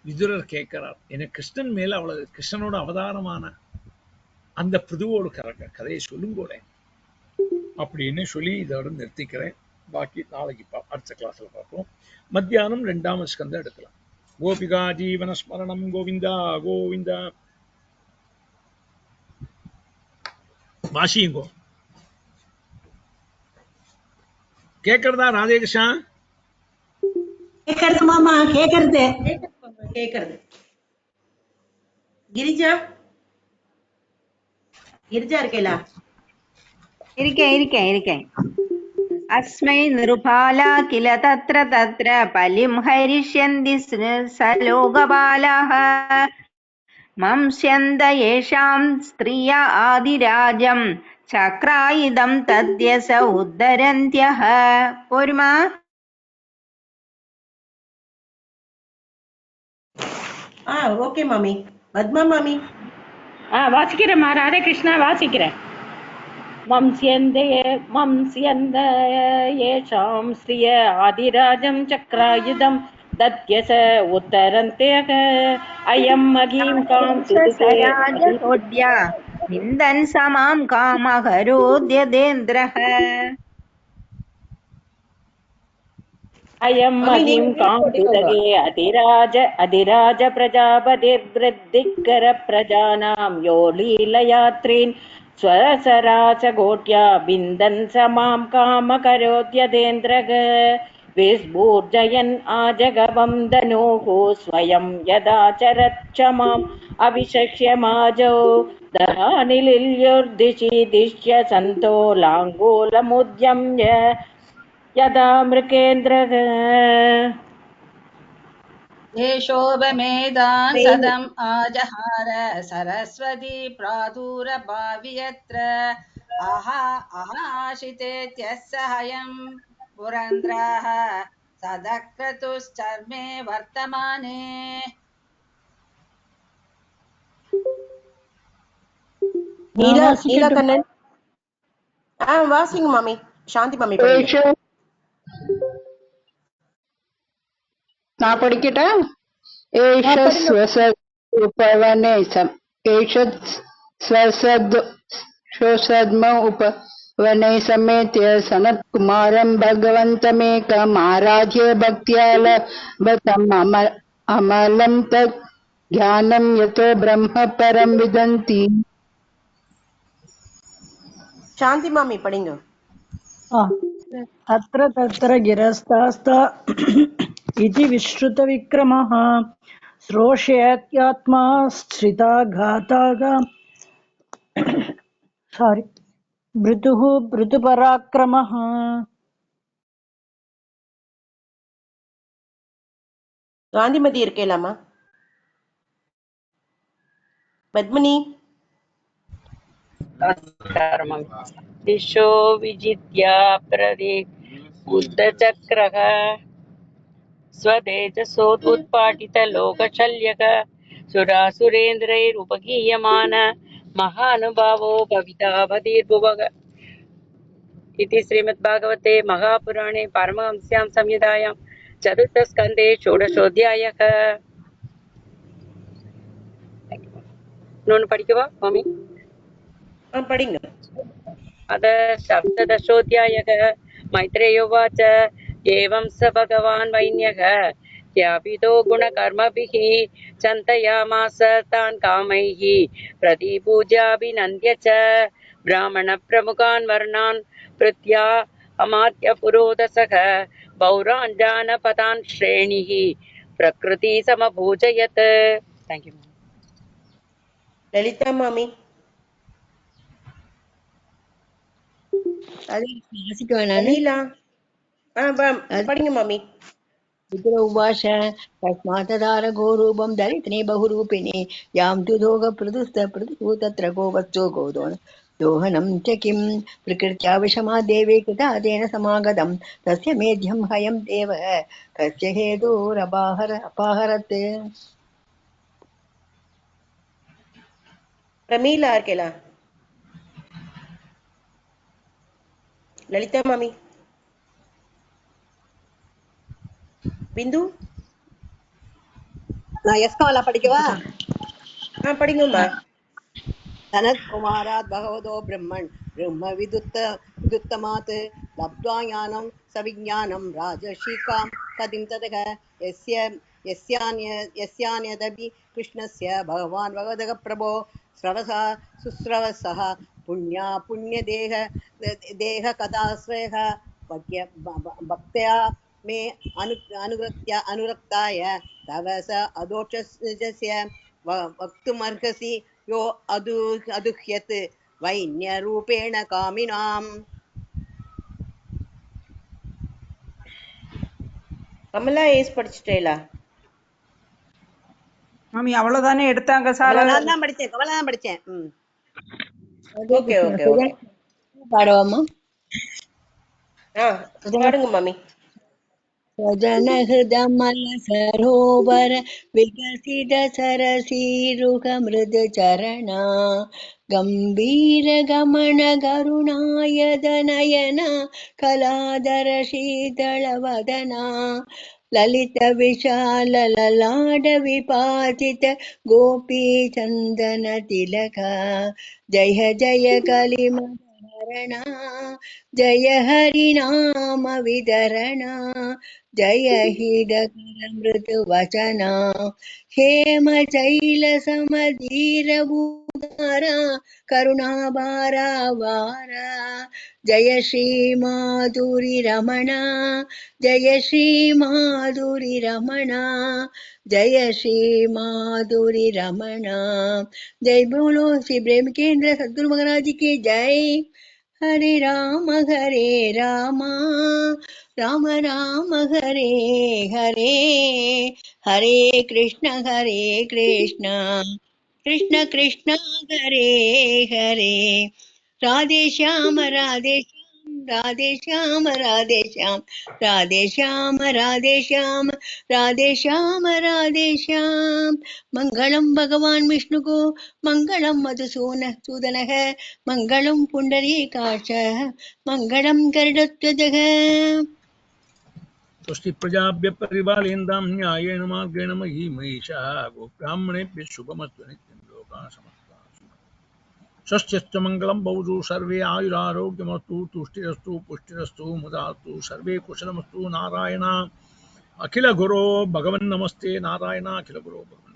விதுரர் கேட்கிறார், எனக்கு கிருஷ்ணன் மேல அவ்வளவு கிருஷ்ணனோட அவதாரமான அந்த பிருதுவோடு கதையை சொல்லுங்கோட அப்படின்னு சொல்லி இதோட நிறுத்திக்கிறேன். பாக்கி நாளைக்கு அடுத்த கிளாஸ்ல பார்ப்போம். மத்தியானம் 2ஆம் ஸ்கந்தம் எடுக்கலாம். கோபிகா ஜீவனஸ்மரணம் கோவிந்தா கோவிந்தா. வாசியுங்கோ. கேட்கறதா ராதே கிருஷ்ணா? கேட்கறது மாமா, கேட்கறது. கேக்குறது. கிரிஜா கிரிஜா இருக்கேலா? இருக்கேன். अस्मै नृपाला किल तत्र तत्र पलिं हैरिष्यन्ति सलोकबालाः मंस्यन्त येषां स्त्रिय आदिराजं चक्रायुधं तद्यस उद्धरन्त्यः. पोरुमा? ஓகே மாமி. பத்மா மாமி வாசிக்கிறேம்மா. ராதே கிருஷ்ணா வாசிக்கிறேன். மம்ஸ்யந்த ஏஷாம் ஸ்ரீய ஆதிராஜம் சக்ராயுதம் தத்யச உத்தரந்தேக அயம் மகீம் காம் சுதுசராஜோத்யா நிந்தன் சமாம் காமகரோத்யதேந்திரஹ. அயம் மகிம் காம் சுதகே அதிராஜ பிரஜாபதிர்வృద్ధిக்கர பிரஜானாம் யோ லீலயாத்ரீன் स्वसरासगोट्या बिन्दन् समां कामकरोत्यदेन्द्रग विस्फूर्जयन् आजगवं धनुः स्वयं यदाचरच्चमाम् अविशक्ष्यमाजौ दहानिलिल्योर्दिशि दिश्य सन्तो लाङ्गूलमुद्यम्य यदा मृकेन्द्रग येषोपमेधान् सदम् आजहार सरस्वती प्रादुरभाव्यत्र आशितेत्यस्सहयं पुरन्द्रः सदक्रतुश्चर्मे वर्तमाने. நீலா கண்ணன் வாசிங்க மாமி. சாந்தி மாமி நான் படிக்கட்டா? उपवने समेत्य सनत्कुमारं भगवन्तमेकम् आराध्य भक्त्या लभतम् अमलं तत् ज्ञानं यतो ब्रह्म परं विदन्ति. சாந்தி மாமி படிங்க. तत्र तत्र गिरस्तास्ता इति विश्रुतविक्रमः श्रोष्यत्यात्मा स्थिताघातागा भृतुपराक्रमः. காந்திமதி இருக்கேலாமா? பத்மினி दिशो विजित्या प्रदे उद्धचक्रः स्वतेजसोत्पाटितलोकशल्यक सुरासुरेन्द्रैरुपगीयमान महानुभावो भवितावतीर्भुवः इति श्रीमद्भागवते महापुराणे पारमहंस्यां संहितायां चतुर्थस्कन्धे षोडशोऽध्यायः. नून படிக்கவா மாமி? படிங்க. अद सप्तदशोऽध्यायः. मैत्रेयोवाच एवं स भगवान् वैन्यः त्यापितो गुणकर्मभिः चन्तयामास तान् कामैः प्रतिपूज्याभिनन्द्य च ब्राह्मणप्रमुखान् वर्णान् प्रत्या अमात्य पुरोदसः पौरान् जानपदान् श्रेणिः प्रकृति समभूजयत्. Thank you. லலிதா மாமி படிங்க மாமி. उवाच तस्मात्तदार गोरूपं दलितने बहुरूपिणे यां तु दोघप्रदुस्तप्रदुः तत्र को वत्सो गोदोन दोहनं च किं प्रकृत्या विषमा देवे कृता तेन समागतं तस्य मेध्यं हयं देव कस्य हेतोरपाहरत्. பிரமீலா இருக்கேலா? லலிதா மாமி. பிந்து நான் எஸ்கமலா படிக்கவா? படிங்கம்மா. सनत्कुमारात् भगवतो ब्रह्मन् ब्रह्म विदुत्तमात् लब्ध्वा ज्ञानं सविज्ञानं राजर्षिकां कदिं ततः यस्यान्यदपि कृष्णस्य भगवान् भगवतः प्रभो स्रवसा सुस्रवसः पुण्या पुण्यदेह देहकथाश्रयः भक्त्या मे अनुरक्ताय तव स अदोक्षस्य वक्तुमर्हसि यो अदुह्यत् वैन्यरूपेण कामिनाम्. கமலா ஏஸ் படிச்சிட்டேலா? மாமி அவ்வளவுதானே எடுத்தாங்க சார். கமலா தான் படிச்சேன். Okay okay okay. பாடவாமா? பாடுங்க மாமி. स्वजनहृदमल सरोवर विकसित सरसीरुह मृदुचरणा गम्भीर गमन करुणायद नयना कलाधर शीतलवदना ललित विशाल ललाट विपाचित गोपी चन्दन तिलका जय जय कलिमहरणा जय हरिनाम विदरणा जय हिडकर मृदुवचना हेमशैल समधीरभूतारा करुणाभारा वारा जय श्री माधुरी रमणा जय श्री माधुरी रमणा जय श्री माधुरी रमणा। जय बोलो श्री ब्रह्मकेंद्र सद्गुरु महाराज की जय। हरे राम राम राम हरे हरे हरे कृष्ण कृष्ण कृष्ण हरे हरे राधे श्याम राधे श्याम राधे श्याम राधे श्याम राधे श्याम राधे श्याम राधे श्याम राधे श्याम। मंगलम भगवान विष्णु को मंगलम मधुसूदन है मंगलम पुंडरीकाक्ष मंगलम गरुडध्वजः। स्वस्ति प्रजाभ्यः परिपालयन्तां न्यायेन मार्गेण मही महिषः गोब्राह्मणेभ्यः शुभमस्तु नित्यं लोकाः समस्ताः षष्ठ्यश्च मङ्गलं बहुषु सर्वे आयुरारोग्यमस्तु तुष्टिरस्तु पुष्टिरस्तु मुदास्तु सर्वे कुशलमस्तु नारायण अखिल गुरो भगवन् नमस्ते नारायण अखिल गुरो भगवन्